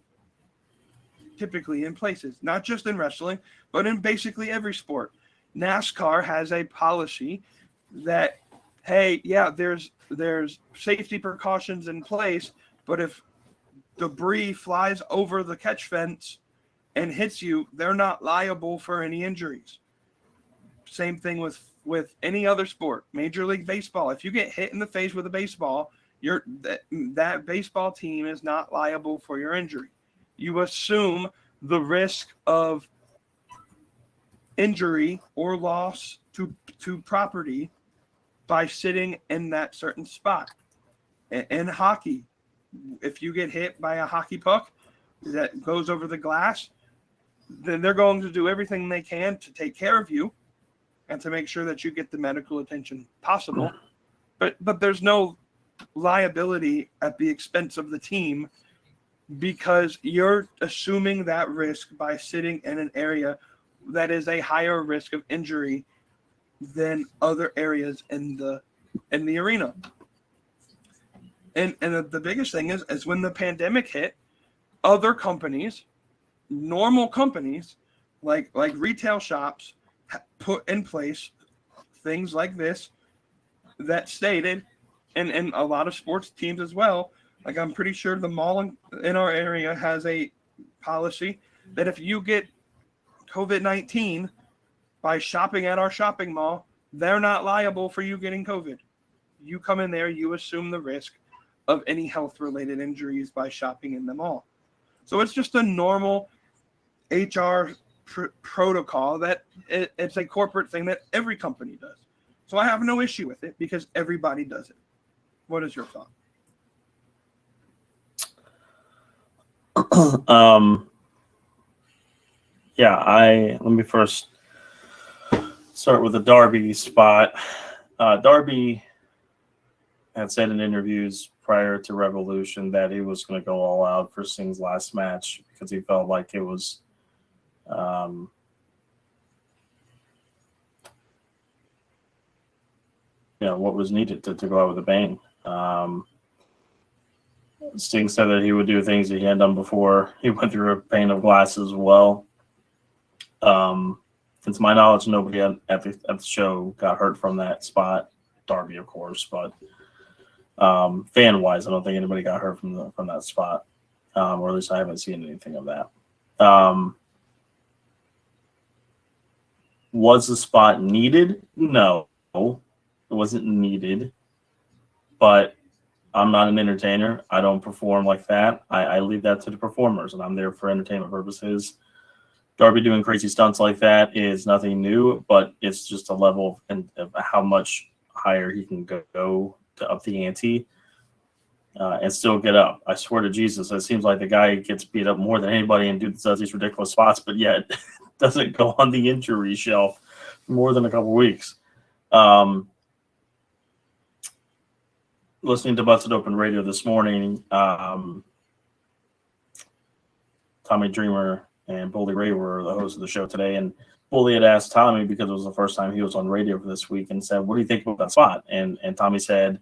typically in places, not just in wrestling, but in basically every sport. NASCAR has a policy that, hey, yeah, there's safety precautions in place, but if debris flies over the catch fence and hits you, they're not liable for any injuries. Same thing with any other sport. Major League Baseball, if you get hit in the face with a baseball, that baseball team is not liable for your injury. You assume the risk of injury or loss to property by sitting in that certain spot. In hockey, if you get hit by a hockey puck that goes over the glass, then they're going to do everything they can to take care of you and to make sure that you get the medical attention possible. But there's no liability at the expense of the team, because you're assuming that risk by sitting in an area that is a higher risk of injury than other areas in the arena. And the biggest thing is when the pandemic hit, other companies, normal companies like retail shops, put in place things like this that stated, and a lot of sports teams as well. Like, I'm pretty sure the mall in our area has a policy that if you get COVID-19 by shopping at our shopping mall, they're not liable for you getting COVID. You come in there, you assume the risk of any health-related injuries by shopping in the mall. So it's just a normal HR protocol that it's a corporate thing that every company does. So I have no issue with it because everybody does it. What is your thought? Let me first start with the Darby spot. Darby had said in interviews prior to Revolution that he was going to go all out for Sting's last match because he felt like it was what was needed to go out with a bang. Sting said that he would do things that he had done before. He went through a pane of glass as well. To my knowledge, nobody at the show got hurt from that spot. Darby, of course, but fan-wise, I don't think anybody got hurt from that spot, or at least I haven't seen anything of that. Was the spot needed? No, it wasn't needed. But I'm not an entertainer. I don't perform like that. I leave that to the performers, and I'm there for entertainment purposes. Darby doing crazy stunts like that is nothing new, but it's just a level of how much higher he can go to up the ante and still get up. I swear to Jesus, it seems like the guy gets beat up more than anybody and does these ridiculous spots, but yet doesn't go on the injury shelf for more than a couple weeks. listening to Busted Open Radio this morning, Tommy Dreamer and Bully Ray were the hosts of the show today, and Bully had asked Tommy, because it was the first time he was on radio for this week, and said, "What do you think about that spot?" And Tommy said,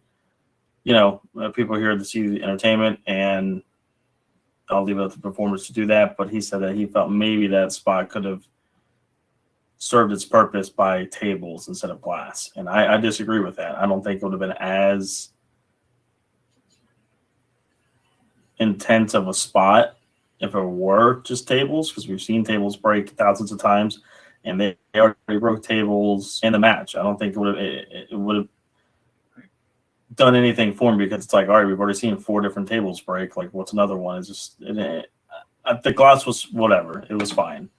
people here to see the entertainment, and I'll leave it up to the performers to do that. But he said that he felt maybe that spot could have served its purpose by tables instead of glass. And I disagree with that. I don't think it would have been as intense of a spot if it were just tables, because we've seen tables break thousands of times, and they already broke tables in the match. I don't think it would have done anything for me, because it's like, all right, we've already seen 4 different tables break. Like, what's another one? It's just the glass was whatever. It was fine.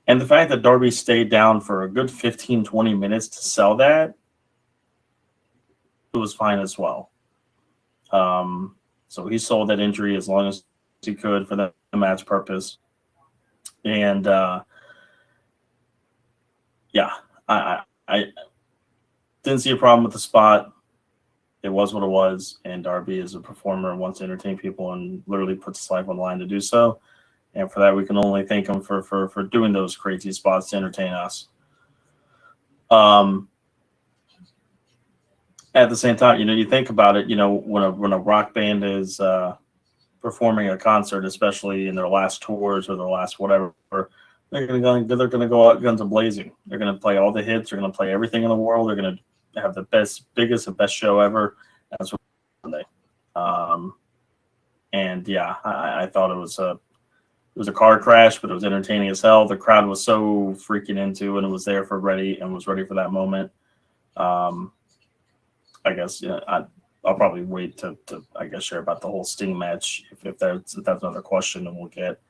And the fact that Darby stayed down for a good 15, 20 minutes to sell that, it was fine as well. So he sold that injury as long as he could for the match purpose. And I didn't see a problem with the spot. It was what it was, and Darby is a performer and wants to entertain people and literally puts his life on the line to do so. And for that, we can only thank him for doing those crazy spots to entertain us. At the same time, you think about it, when a rock band is performing a concert, especially in their last tours or their last whatever, they're going to go out guns blazing. They're going to play all the hits. They're going to play everything in the world. They're going to have the biggest and best show ever. That's what Sunday. I thought it was a car crash, but it was entertaining as hell. The crowd was so freaking into it and was there was ready for that moment. I guess I'll probably wait to share about the whole Sting match if that's another question, and we'll get.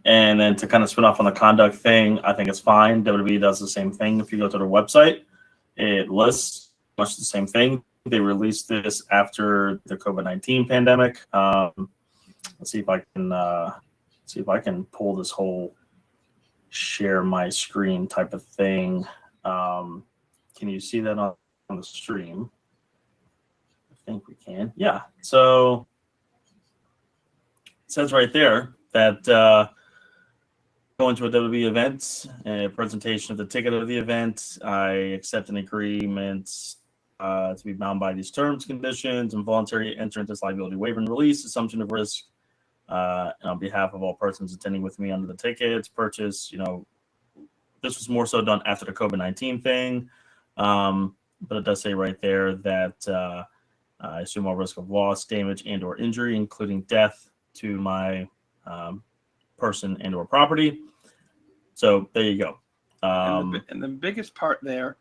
And then to kind of spin off on the conduct thing, I think it's fine. WWE does the same thing. If you go to their website, it lists much the same thing. They released this after the COVID-19 pandemic. Let's see if I can pull this whole share my screen type of thing. Can you see that on the stream? I think we can. Yeah. So it says right there that going to a WWE event, a presentation of the ticket of the event, I accept an agreement to be bound by these terms, conditions, and voluntary enter into this liability waiver and release, assumption of risk, and on behalf of all persons attending with me under the tickets purchase. This was more so done after the COVID-19 thing, but it does say right there that I assume all risk of loss, damage, and or injury, including death to my person and or property. So there you go. And the biggest part there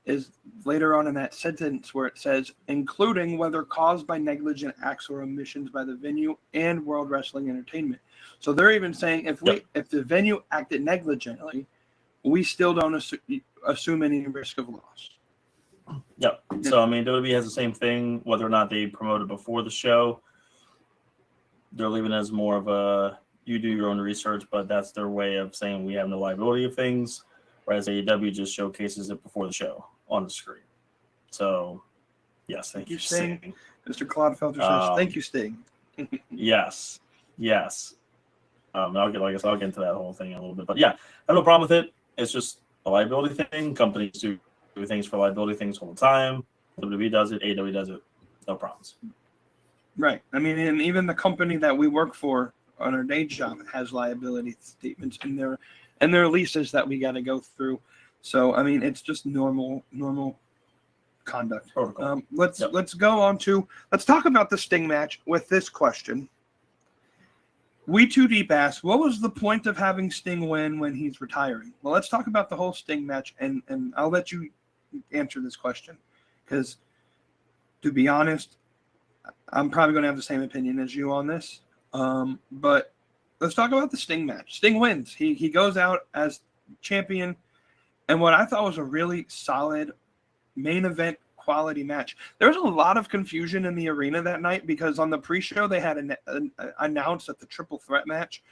is later on in that sentence where it says, including whether caused by negligent acts or omissions by the venue and World Wrestling Entertainment. So they're even saying if the venue acted negligently, we still don't assume any risk of loss. Yep. So WWE has the same thing, whether or not they promoted before the show. They're leaving it as more of a you do your own research, but that's their way of saying we have no liability of things, whereas AEW just showcases it before the show on the screen. So, yes, thank you, Sting. Mr. Clodfelter says, thank you, Sting. Yes. I'll get into that whole thing in a little bit. But yeah, I have no problem with it. It's just a liability thing. Companies do things for liability things all the time. WWE does it. AEW does it. No problems. Right. And even the company that we work for on our day job has liability statements in their leases that we got to go through. So it's just normal conduct. Let's go on to let's talk about the Sting match with this question. We Too Deep asked, what was the point of having Sting win when he's retiring? Well, let's talk about the whole Sting match, and I'll let you answer this question, because to be honest, I'm probably going to have the same opinion as you on this. But let's talk about the Sting match. Sting wins. He goes out as champion, and what I thought was a really solid main event quality match. There was a lot of confusion in the arena that night because on the pre-show they had announced that the triple threat match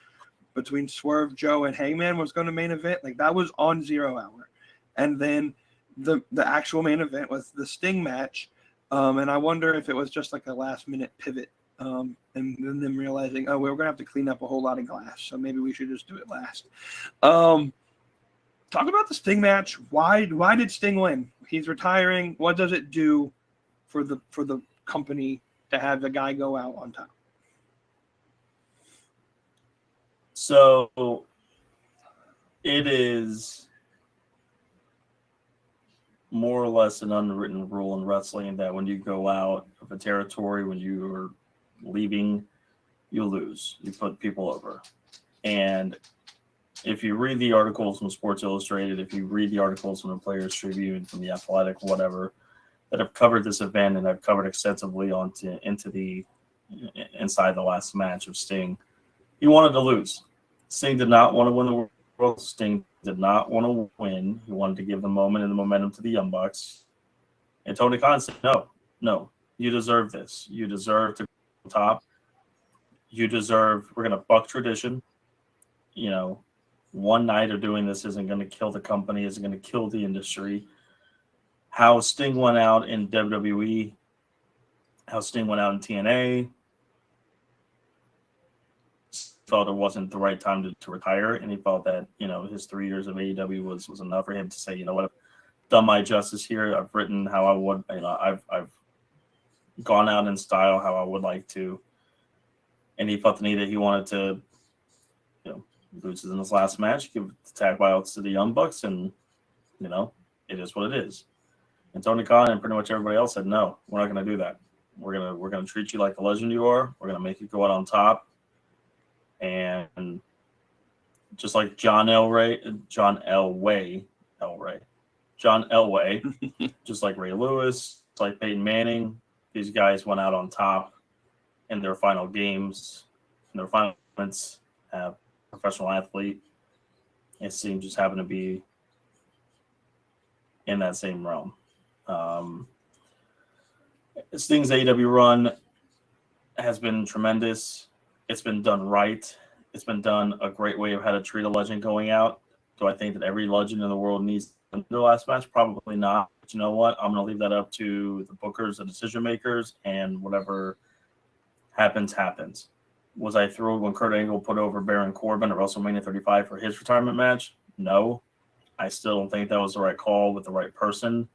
between Swerve, Joe, and Hangman was going to main event. Like that was on 0 Hour, and then the actual main event was the Sting match, and I wonder if it was just like a last minute pivot, and then them realizing, oh, we're gonna have to clean up a whole lot of glass, so maybe we should just do it last. Talk about the Sting match. Why did Sting win? He's retiring. What does it do for the company to have the guy go out on top? So it is more or less an unwritten rule in wrestling that when you go out of a territory, when you are leaving, you lose. You put people over. And if you read the articles from Sports Illustrated, if you read the articles from the Players Tribune, from the Athletic, whatever, that have covered this event and have covered extensively inside the last match of Sting, he wanted to lose. Sting did not want to win the world. Sting did not want to win. He wanted to give the moment and the momentum to the Young Bucks. And Tony Khan said, no, you deserve this. You deserve to go on top. We're going to buck tradition. One night of doing this isn't going to kill the company, isn't going to kill the industry. How Sting went out in WWE, how Sting went out in TNA, felt it wasn't the right time to retire, and he felt that his 3 years of AEW was enough for him to say, you know what, I've done my justice here. I've written how I would, I've gone out in style how I would like to, and he felt the need that he wanted to, loses in his last match, give the tag buyouts to the Young Bucks, and it is what it is. And Tony Khan and pretty much everybody else said, no, we're not going to do that. We're gonna treat you like the legend you are. We're gonna make you go out on top. And just like John Elway, just like Ray Lewis, like Peyton Manning, these guys went out on top in their final games, in their final moments, have professional athlete. It seemed just happened to be in that same realm. Sting's AEW run has been tremendous. It's been done right. It's been done a great way of how to treat a legend going out. Do I think that every legend in the world needs their last match? Probably not. But you know what? I'm going to leave that up to the bookers, the decision makers, and whatever happens. Was I thrilled when Kurt Angle put over Baron Corbin at WrestleMania 35 for his retirement match? No. I still don't think that was the right call with the right person.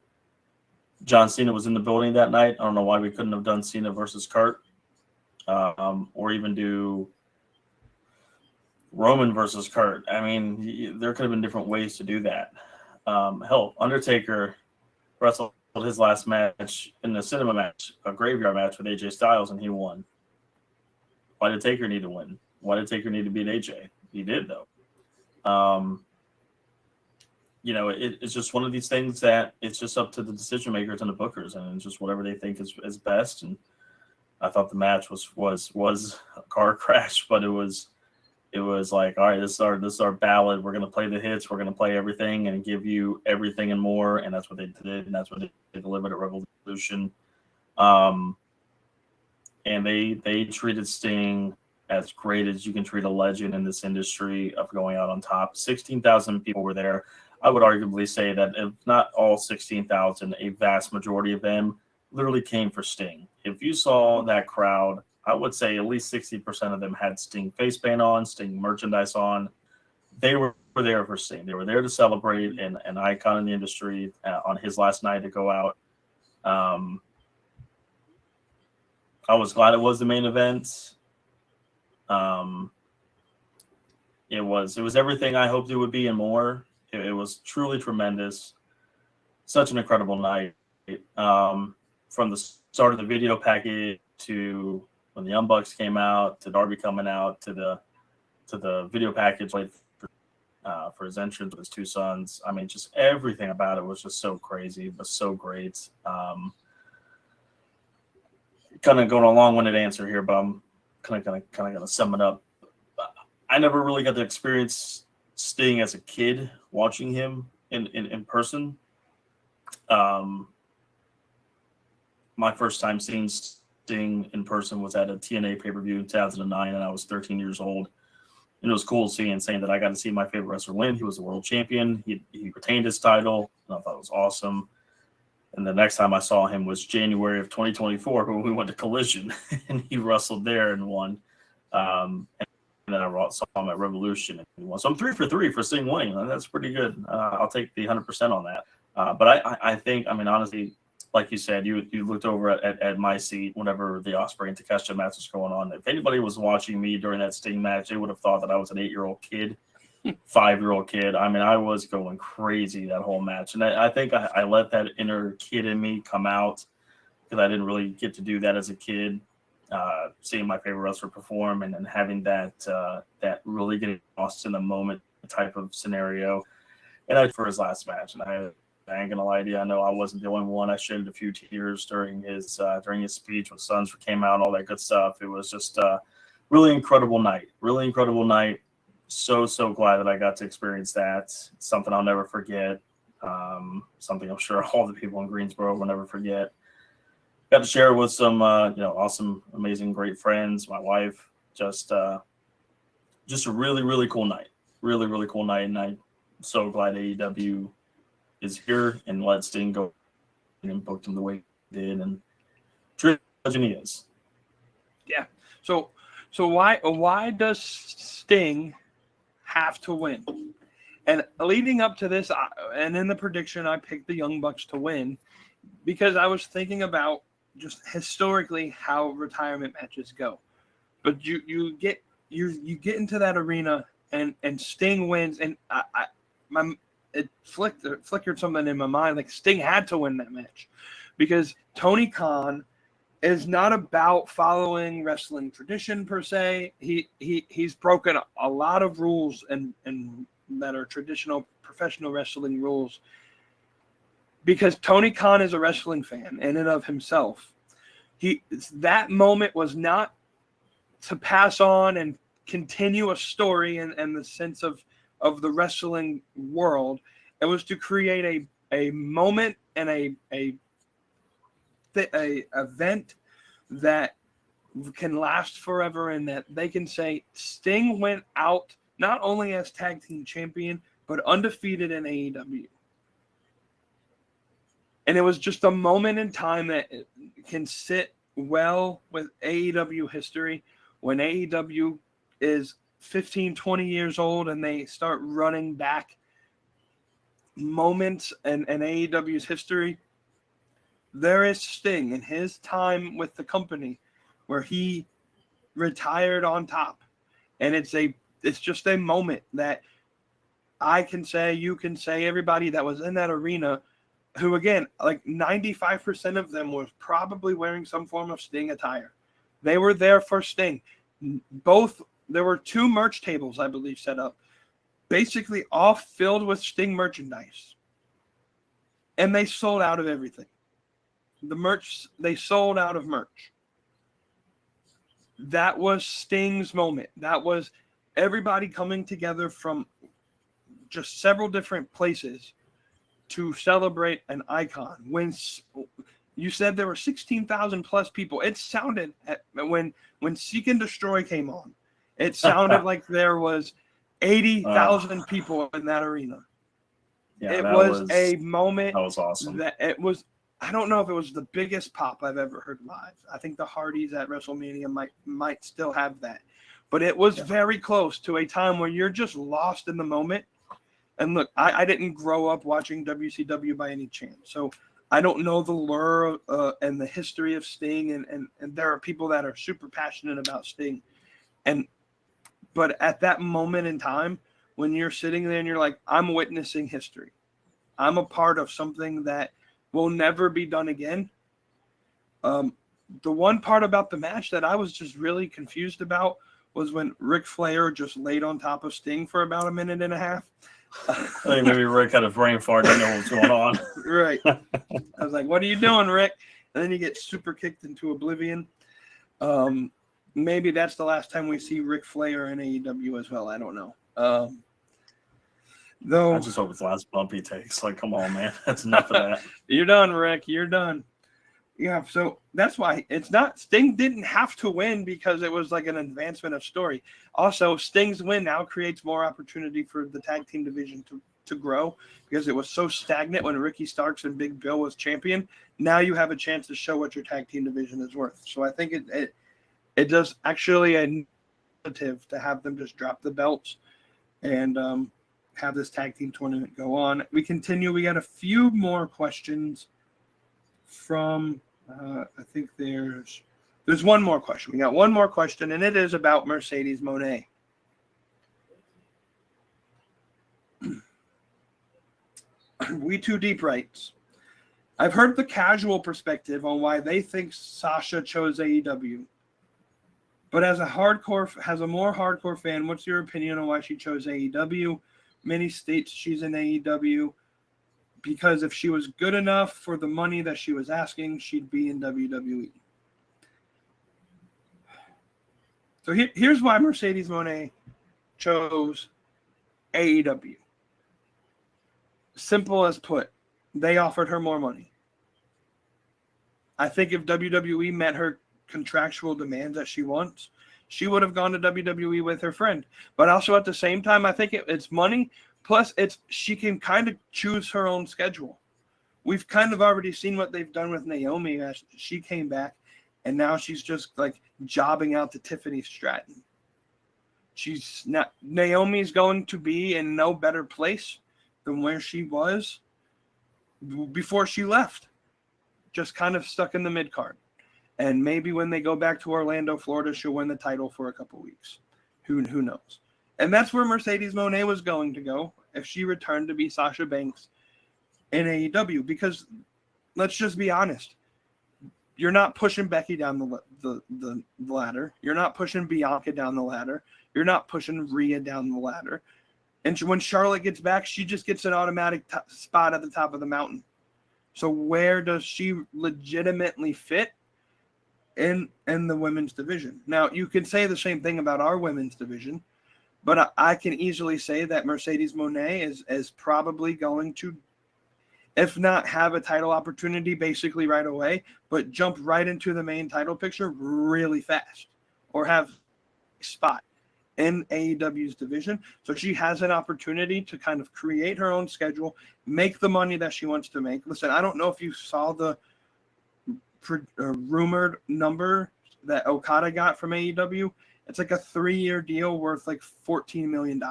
John Cena was in the building that night. I don't know why we couldn't have done Cena versus Kurt. Or even do Roman versus Kurt. I mean, there could have been different ways to do that. Hell, Undertaker wrestled his last match in the cinema match, a graveyard match with AJ Styles, and he won. Why did Taker need to win? Why did Taker need to beat AJ? He did, though. It's just one of these things that it's just up to the decision makers and the bookers, and it's just whatever they think is best. And I thought the match was a car crash, but it was like, all right, this is our ballad. We're gonna play the hits. We're gonna play everything and give you everything and more. And that's what they did, and that's what they delivered at Revolution. And they treated Sting as great as you can treat a legend in this industry of going out on top. 16,000 people were there. I would arguably say that if not all 16,000, a vast majority of them literally came for Sting. If you saw that crowd, I would say at least 60% of them had Sting face paint on, Sting merchandise on. They were there for Sting. They were there to celebrate an icon in the industry on his last night to go out. I was glad it was the main event. It was everything I hoped it would be and more. It was truly tremendous. Such an incredible night. From the start of the video package to when the Young Bucks came out, to Darby coming out, to the video package for his entrance with his two sons. I mean, just everything about it was just so crazy, but so great. Kind of going a long-winded answer here, but I'm kind of going to sum it up. I never really got to experience Sting as a kid, watching him in person. My first time seeing Sting in person was at a TNA pay-per-view in 2009, and I was 13 years old. And it was cool saying that I got to see my favorite wrestler win. He was a world champion. He retained his title. And I thought it was awesome. And the next time I saw him was January of 2024 when we went to Collision, and he wrestled there and won. And then I saw him at Revolution and he won. So I'm 3 for 3 for Sting winning. That's pretty good. I'll take the 100% on that. But I think, I mean, honestly, like you said, you looked over at my seat whenever the Ospreay and Takeshita match was going on. If anybody was watching me during that Sting match, they would have thought that I was an 8-year-old kid, 5-year-old kid. I mean, I was going crazy that whole match. And I think I let that inner kid in me come out because I didn't really get to do that as a kid, seeing my favorite wrestler perform and then having that really getting lost in the moment type of scenario. And for his last match, and I ain't gonna lie to you, I know I wasn't the only one. I shedded a few tears during his speech when Suns came out, all that good stuff. It was just a really incredible night. Really incredible night. So glad that I got to experience that. It's something I'll never forget. Something I'm sure all the people in Greensboro will never forget. Got to share it with some awesome, amazing, great friends, my wife. Just a really cool night. Really cool night, and I'm so glad AEW is here and let Sting go and booked him the way he did, and true legend he is. Yeah. So why does Sting have to win? And leading up to this, and in the prediction, I picked the Young Bucks to win because I was thinking about just historically how retirement matches go. But you get into that arena and Sting wins, and it flickered something in my mind. Like Sting had to win that match because Tony Khan is not about following wrestling tradition per se. He's broken a lot of rules and that are traditional professional wrestling rules because Tony Khan is a wrestling fan in and of himself. That moment was not to pass on and continue a story and the sense of the wrestling world. It was to create a moment and a event that can last forever, and that they can say Sting went out not only as tag team champion but undefeated in AEW. And it was just a moment in time that can sit well with AEW history when AEW is 15, 20 years old and they start running back moments and AEW's history. There is Sting in his time with the company where he retired on top. And it's just a moment that I can say, you can say, everybody that was in that arena, who again, like 95% of them was probably wearing some form of Sting attire. They were there for Sting. There were 2 merch tables, I believe, set up, basically all filled with Sting merchandise. And they sold out of everything. They sold out of merch. That was Sting's moment. That was everybody coming together from just several different places to celebrate an icon. When you said there were 16,000 plus people, it sounded when Seek and Destroy came on, it sounded like there was 80,000 people in that arena. Yeah, it was a moment. That was awesome. I don't know if it was the biggest pop I've ever heard live. I think the Hardys at WrestleMania might still have that. But it was very close to a time where you're just lost in the moment. And look, I didn't grow up watching WCW by any chance. So I don't know the lure and the history of Sting. And there are people that are super passionate about Sting. But at that moment in time, when you're sitting there and you're like, I'm witnessing history. I'm a part of something that will never be done again. The one part about the match that I was just really confused about was when Ric Flair just laid on top of Sting for about a minute and a half. I think maybe Rick had a brain fart. Didn't know what was going on. Right. I was like, what are you doing, Rick? And then you get super kicked into oblivion. Maybe that's the last time we see Ric Flair in AEW as well. I don't know. Though I just hope it's the last bump he takes. Like, come on, man. That's enough of that. You're done, Rick. You're done. Yeah, so that's why it's not Sting didn't have to win because it was like an advancement of story. Also, Sting's win now creates more opportunity for the tag team division to grow because it was so stagnant when Ricky Starks and Big Bill was champion. Now you have a chance to show what your tag team division is worth. So I think it does actually a negative to have them just drop the belts and have this tag team tournament go on. We continue. We got a few more questions from I think there's one more question. We got one more question, and it is about Mercedes Moné. We Too Deep writes, I've heard the casual perspective on why they think Sasha chose AEW. But as a more hardcore fan, what's your opinion on why she chose AEW? Many states she's in AEW because if she was good enough for the money that she was asking, she'd be in WWE. So here's why Mercedes Moné chose AEW. Simple as put, they offered her more money. I think if WWE met her contractual demands that she wants, she would have gone to WWE with her friend. But also at the same time, I think it's money. Plus, she can kind of choose her own schedule. We've kind of already seen what they've done with Naomi as she came back, and now she's just like jobbing out to Tiffany Stratton. Naomi's going to be in no better place than where she was before she left. Just kind of stuck in the mid card. And maybe when they go back to Orlando, Florida, she'll win the title for a couple weeks. Who knows? And that's where Mercedes Moné was going to go if she returned to be Sasha Banks in AEW. Because let's just be honest. You're not pushing Becky down the ladder. You're not pushing Bianca down the ladder. You're not pushing Rhea down the ladder. And when Charlotte gets back, she just gets an automatic spot at the top of the mountain. So where does she legitimately fit in the women's division? Now, you can say the same thing about our women's division, but I can easily say that Mercedes Moné is probably going to, if not have a title opportunity basically right away, but jump right into the main title picture really fast or have a spot in AEW's division. So she has an opportunity to kind of create her own schedule, make the money that she wants to make. Listen, I don't know if you saw the rumored number that Okada got from AEW. It's like a 3-year deal worth like $14 million.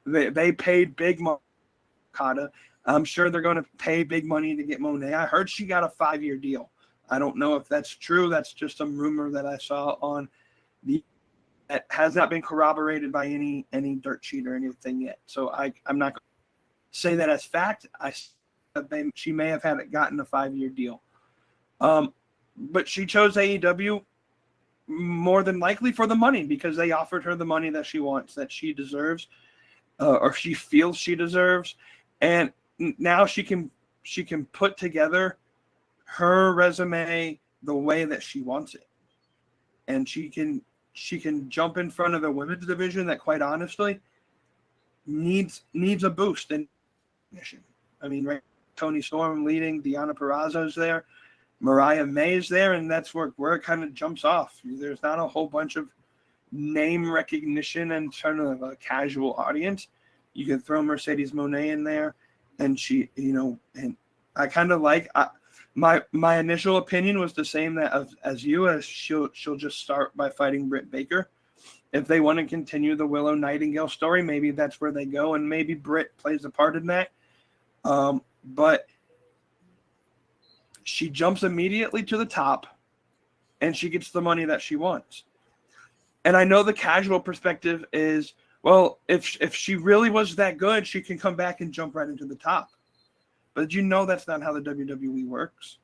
They paid big money for Okada. I'm sure they're going to pay big money to get Moné. I heard she got a 5-year deal. I don't know if that's true. That's just some rumor that I saw on that has not been corroborated by any dirt sheet or anything yet. So I'm not going to say that as fact. She may have gotten a 5-year deal. But she chose AEW more than likely for the money because they offered her the money that she wants, that she deserves, or she feels she deserves. And now she can put together her resume the way that she wants it. And she can jump in front of a women's division that, quite honestly, needs a boost in mission. I mean, right, Toni Storm leading, Deonna Purrazzo's there, Mariah May's there, and that's where it kind of jumps off. There's not a whole bunch of name recognition in terms of a casual audience. You can throw Mercedes Moné in there, and she, and I kind of like my initial opinion was the same as you, as she'll just start by fighting Britt Baker. If they want to continue the Willow Nightingale story, maybe that's where they go, and maybe Britt plays a part in that. But she jumps immediately to the top, and she gets the money that she wants. And I know the casual perspective is, well, if she really was that good, she can come back and jump right into the top. But that's not how the WWE works.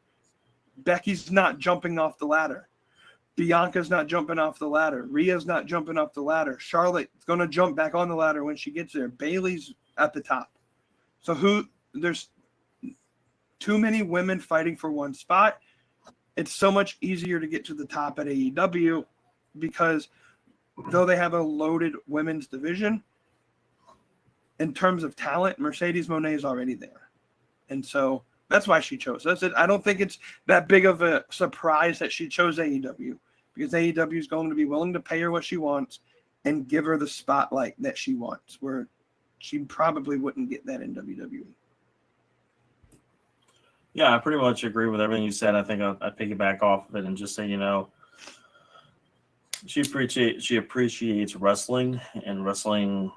Becky's not jumping off the ladder. Bianca's not jumping off the ladder. Rhea's not jumping off the ladder. Charlotte's going to jump back on the ladder when she gets there. Bayley's at the top. So there's too many women fighting for one spot. It's so much easier to get to the top at AEW because though they have a loaded women's division, in terms of talent, Mercedes Moné is already there. And so That's why she chose. That's it. I don't think it's that big of a surprise that she chose AEW, because AEW is going to be willing to pay her what she wants and give her the spotlight that she wants, where she probably wouldn't get that in WWE. Yeah, I pretty much agree with everything you said. I think I'll piggyback off of it and just say, she appreciates wrestling and wrestling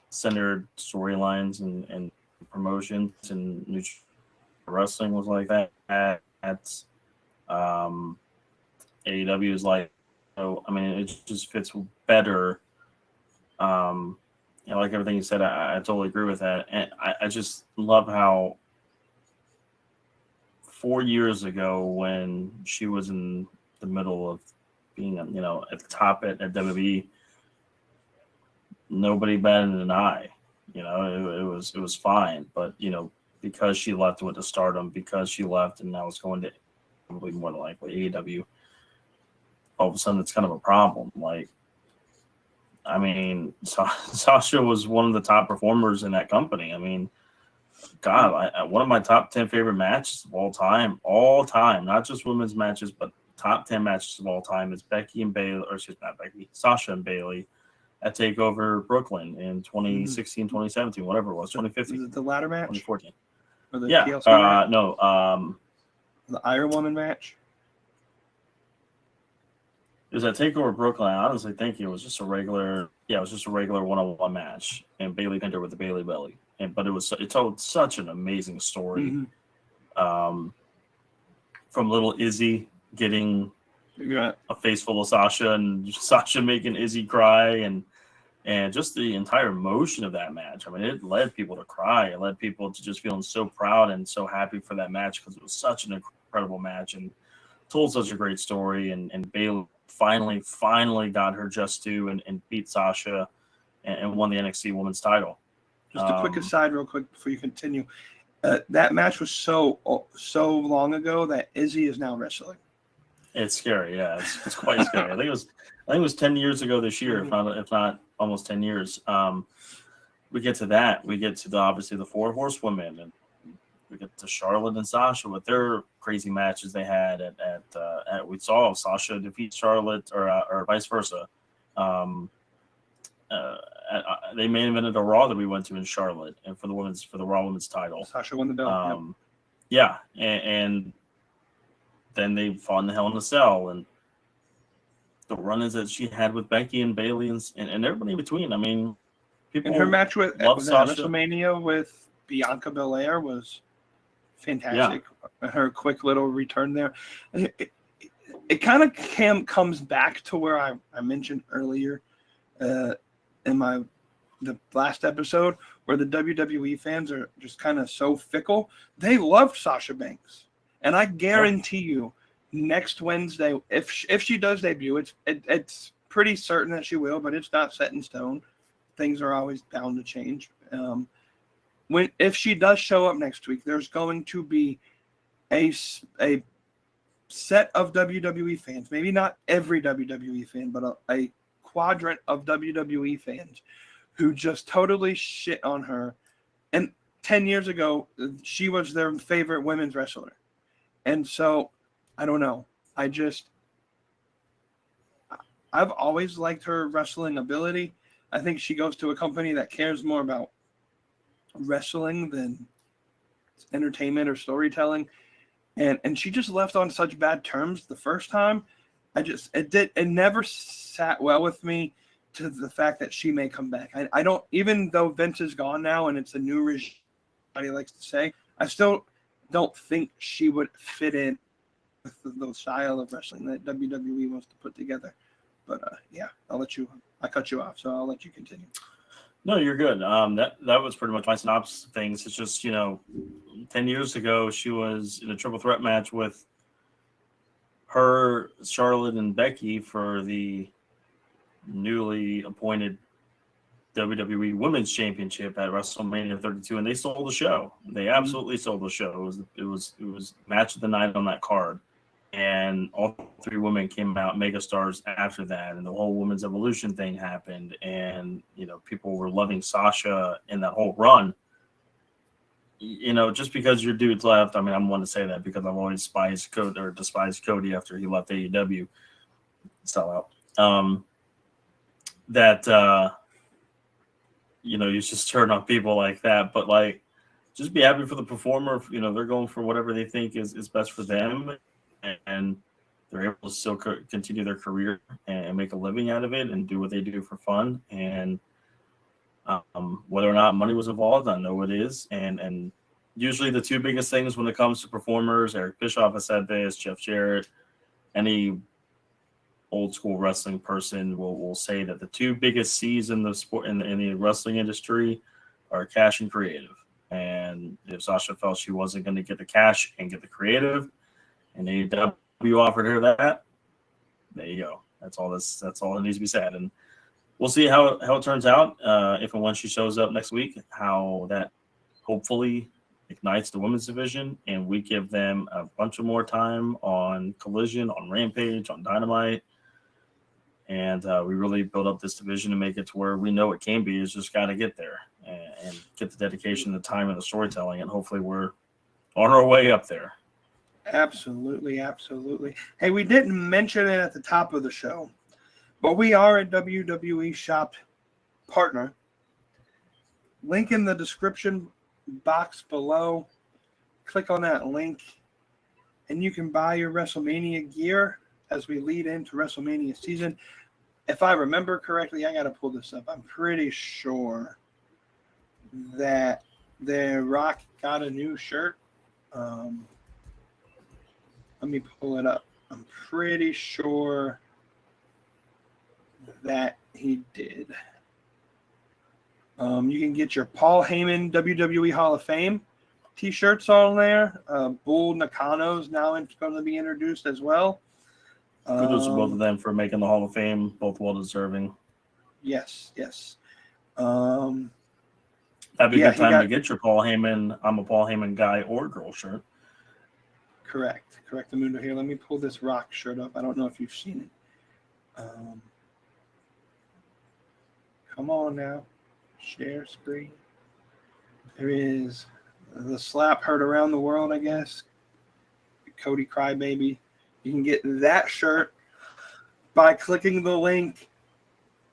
centered storylines and promotions, and New Wrestling was like that. AEW is like, it just fits better. Like everything you said, I totally agree with that, and I just love how 4 years ago, when she was in the middle of being, at the top at WWE, nobody batted an eye. It was fine, but because she left and went to Stardom, because she left and now it's going to probably more than likely AEW, all of a sudden it's kind of a problem. Sasha was one of the top performers in that company. God, one of my top 10 favorite matches of all time, not just women's matches, but top 10 matches of all time is Sasha and Bayley at TakeOver Brooklyn in 2016, 2017, whatever it was, 2015. Was it the ladder match? 2014. Or the Yeah. TLC match? No. The Iron Woman match? It was at TakeOver Brooklyn. I honestly think it was just a regular one-on-one match, and Bayley pinned her with the Bayley Belly. But it told such an amazing story. From little Izzy getting a face full of Sasha, and Sasha making Izzy cry, and just the entire emotion of that match. It led people to cry. It led people to just feeling so proud and so happy for that match, because it was such an incredible match and told such a great story. And Bayley finally got her just due and beat Sasha and won the NXT Women's title. Just a quick aside real quick before you continue. That match was so long ago that Izzy is now wrestling. It's scary, yeah. It's quite scary. I think it was 10 years ago this year, if not almost 10 years. We get to that. We get to obviously the Four Horsewomen, and we get to Charlotte and Sasha with their crazy matches they had at we saw Sasha defeat Charlotte or vice versa. They main evented a Raw that we went to in Charlotte, and for the Raw Women's title. Sasha won the belt. Yeah, and then they fought in the Hell in a Cell, and the run-ins that she had with Becky and Bayley and everybody in between. People. And her match with Sasha. WrestleMania with Bianca Belair was fantastic. Yeah. Her quick little return there. It kind of comes back to where I mentioned earlier in the last episode, where the WWE fans are just kind of so fickle. They loved Sasha Banks, and I guarantee you, next Wednesday, if she does debut, it's pretty certain that she will, but it's not set in stone. Things are always bound to change. If she does show up next week, there's going to be a set of WWE fans, maybe not every WWE fan, but a quadrant of WWE fans who just totally shit on her. And 10 years ago, she was their favorite women's wrestler. And so, I don't know. I've always liked her wrestling ability. I think she goes to a company that cares more about wrestling than entertainment or storytelling. And she just left on such bad terms the first time. It never sat well with me, to the fact that she may come back. I don't, even though Vince is gone now and it's a new regime, he likes to say, I still don't think she would fit in with the style of wrestling that WWE wants to put together. But yeah, I cut you off, so I'll let you continue. No, you're good. That was pretty much my synopsis of things. It's just, 10 years ago, she was in a triple threat match with her, Charlotte, and Becky for the newly appointed WWE Women's Championship at WrestleMania 32, and they stole the show. They absolutely stole the show. It was match of the night on that card, and all three women came out megastars after that, and the whole Women's Evolution thing happened, and people were loving Sasha in that whole run. just because your dude's left, I mean, I'm one to say that because I've always despised Cody after he left AEW. Sell out. You just turn on people like that, but like, just be happy for the performer. They're going for whatever they think is best for them, and they're able to still continue their career and make a living out of it and do what they do for fun. And whether or not money was involved, I know it is. And usually the two biggest things when it comes to performers, Eric Bischoff has said this, Jeff Jarrett, any old school wrestling person will say that the two biggest C's in the sport in the wrestling industry are cash and creative. And if Sasha felt she wasn't going to get the cash and get the creative, and AEW offered her that, there you go. That's all that needs to be said. And we'll see how it turns out if and when she shows up next week, how that hopefully ignites the women's division, and we give them a bunch of more time on Collision, on Rampage, on Dynamite. And we really build up this division and make it to where we know it can be. It's just got to get there and get the dedication, the time, and the storytelling. And hopefully we're on our way up there. Absolutely, absolutely. Hey, we didn't mention it at the top of the show, but we are a WWE Shop partner. Link in the description box below. Click on that link, and you can buy your WrestleMania gear as we lead into WrestleMania season. If I remember correctly, I got to pull this up. I'm pretty sure that The Rock got a new shirt. Let me pull it up. I'm pretty sure that he did. You can get your Paul Heyman WWE Hall of Fame t-shirts on there. Bull Nakano's now going to be introduced as well. Kudos to both of them for making the Hall of Fame, both well-deserving. Yes. That'd be a good time to get your Paul Heyman, I'm a Paul Heyman guy or girl shirt. Correct, Amundo. Here, let me pull this Rock shirt up. I don't know if you've seen it. Come on now. Share screen. There is the slap heard around the world, I guess. Cody Crybaby. You can get that shirt by clicking the link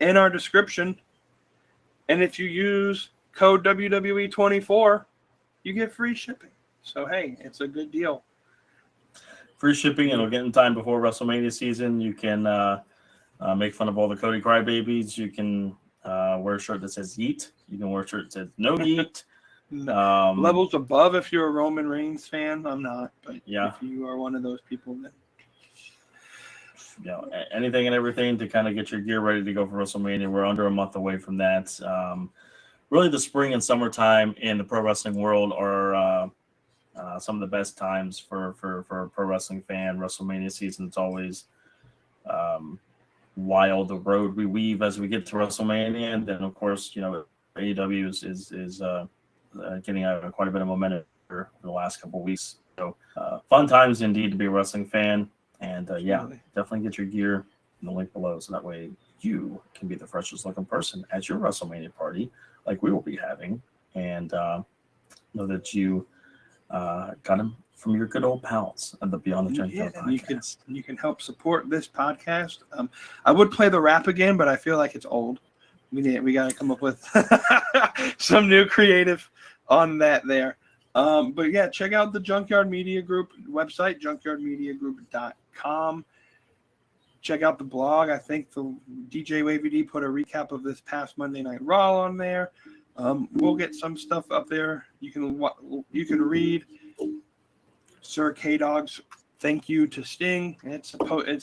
in our description. And if you use code WWE24, you get free shipping. So, hey, it's a good deal. Free shipping, it'll get in time before WrestleMania season. You can make fun of all the Cody Crybabies. You can wear a shirt that says Yeet. You can wear a shirt that says No Yeet. Levels above if you're a Roman Reigns fan. I'm not. But yeah, if you are one of those people, then anything and everything to kind of get your gear ready to go for WrestleMania. We're under a month away from that. Really, the spring and summertime in the pro wrestling world are some of the best times for a pro wrestling fan. WrestleMania season, it's always wild, the road we weave as we get to WrestleMania. And then, of course, AEW is getting quite a bit of momentum in the last couple of weeks. So fun times indeed to be a wrestling fan. And definitely get your gear in the link below, so that way you can be the freshest looking person at your WrestleMania party, like we will be having, and know that you got them from your good old pals at the Beyond the Junkyard podcast. You can help support this podcast. I would play the rap again, but I feel like it's old. We got to come up with some new creative on that there. But yeah, check out the Junkyard Media Group website, junkyardmediagroup.com. Check out the blog. I think the DJ Wavy D put a recap of this past Monday Night Raw on there. We'll get some stuff up there. You can read Sir K-Dog's thank you to Sting. It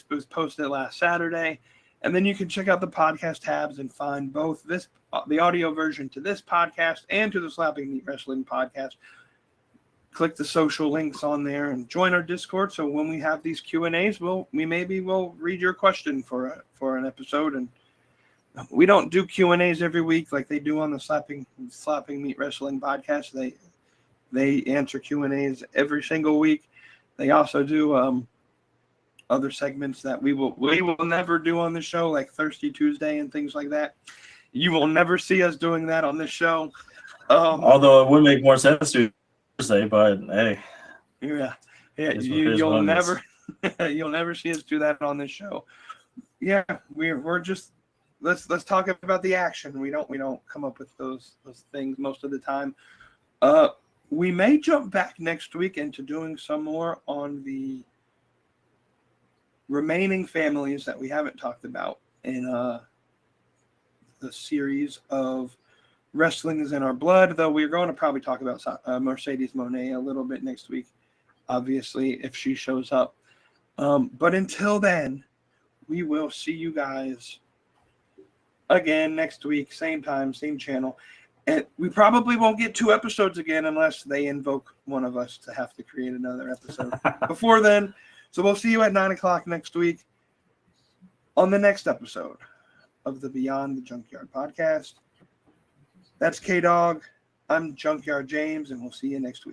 was posted last Saturday. And then you can check out the podcast tabs and find both the audio version to this podcast and to the Slapping Meat Wrestling podcast. Click the social links on there and join our Discord. So when we have these Q&As, we'll read your question for an episode. And we don't do Q&As every week like they do on the Slapping Meat Wrestling podcast. They answer Q&As every single week. They also do other segments that we will never do on the show, like Thirsty Tuesday and things like that. You will never see us doing that on this show. Although it would make more sense to Thursday, but hey, Yeah, Here's you'll one never, you'll never see us do that on this show. Yeah, we're just let's talk about the action. We don't come up with those things most of the time. We may jump back next week into doing some more on the remaining families that we haven't talked about in the series of Wrestling is in Our Blood, though we're going to probably talk about Mercedes Moné a little bit next week, obviously, if she shows up. But until then, we will see you guys again next week, same time, same channel. And we probably won't get 2 episodes again unless they invoke one of us to have to create another episode before then. So we'll see you at 9 o'clock next week on the next episode of the Beyond the Junkyard podcast. That's K-Dog. I'm Junkyard James, and we'll see you next week.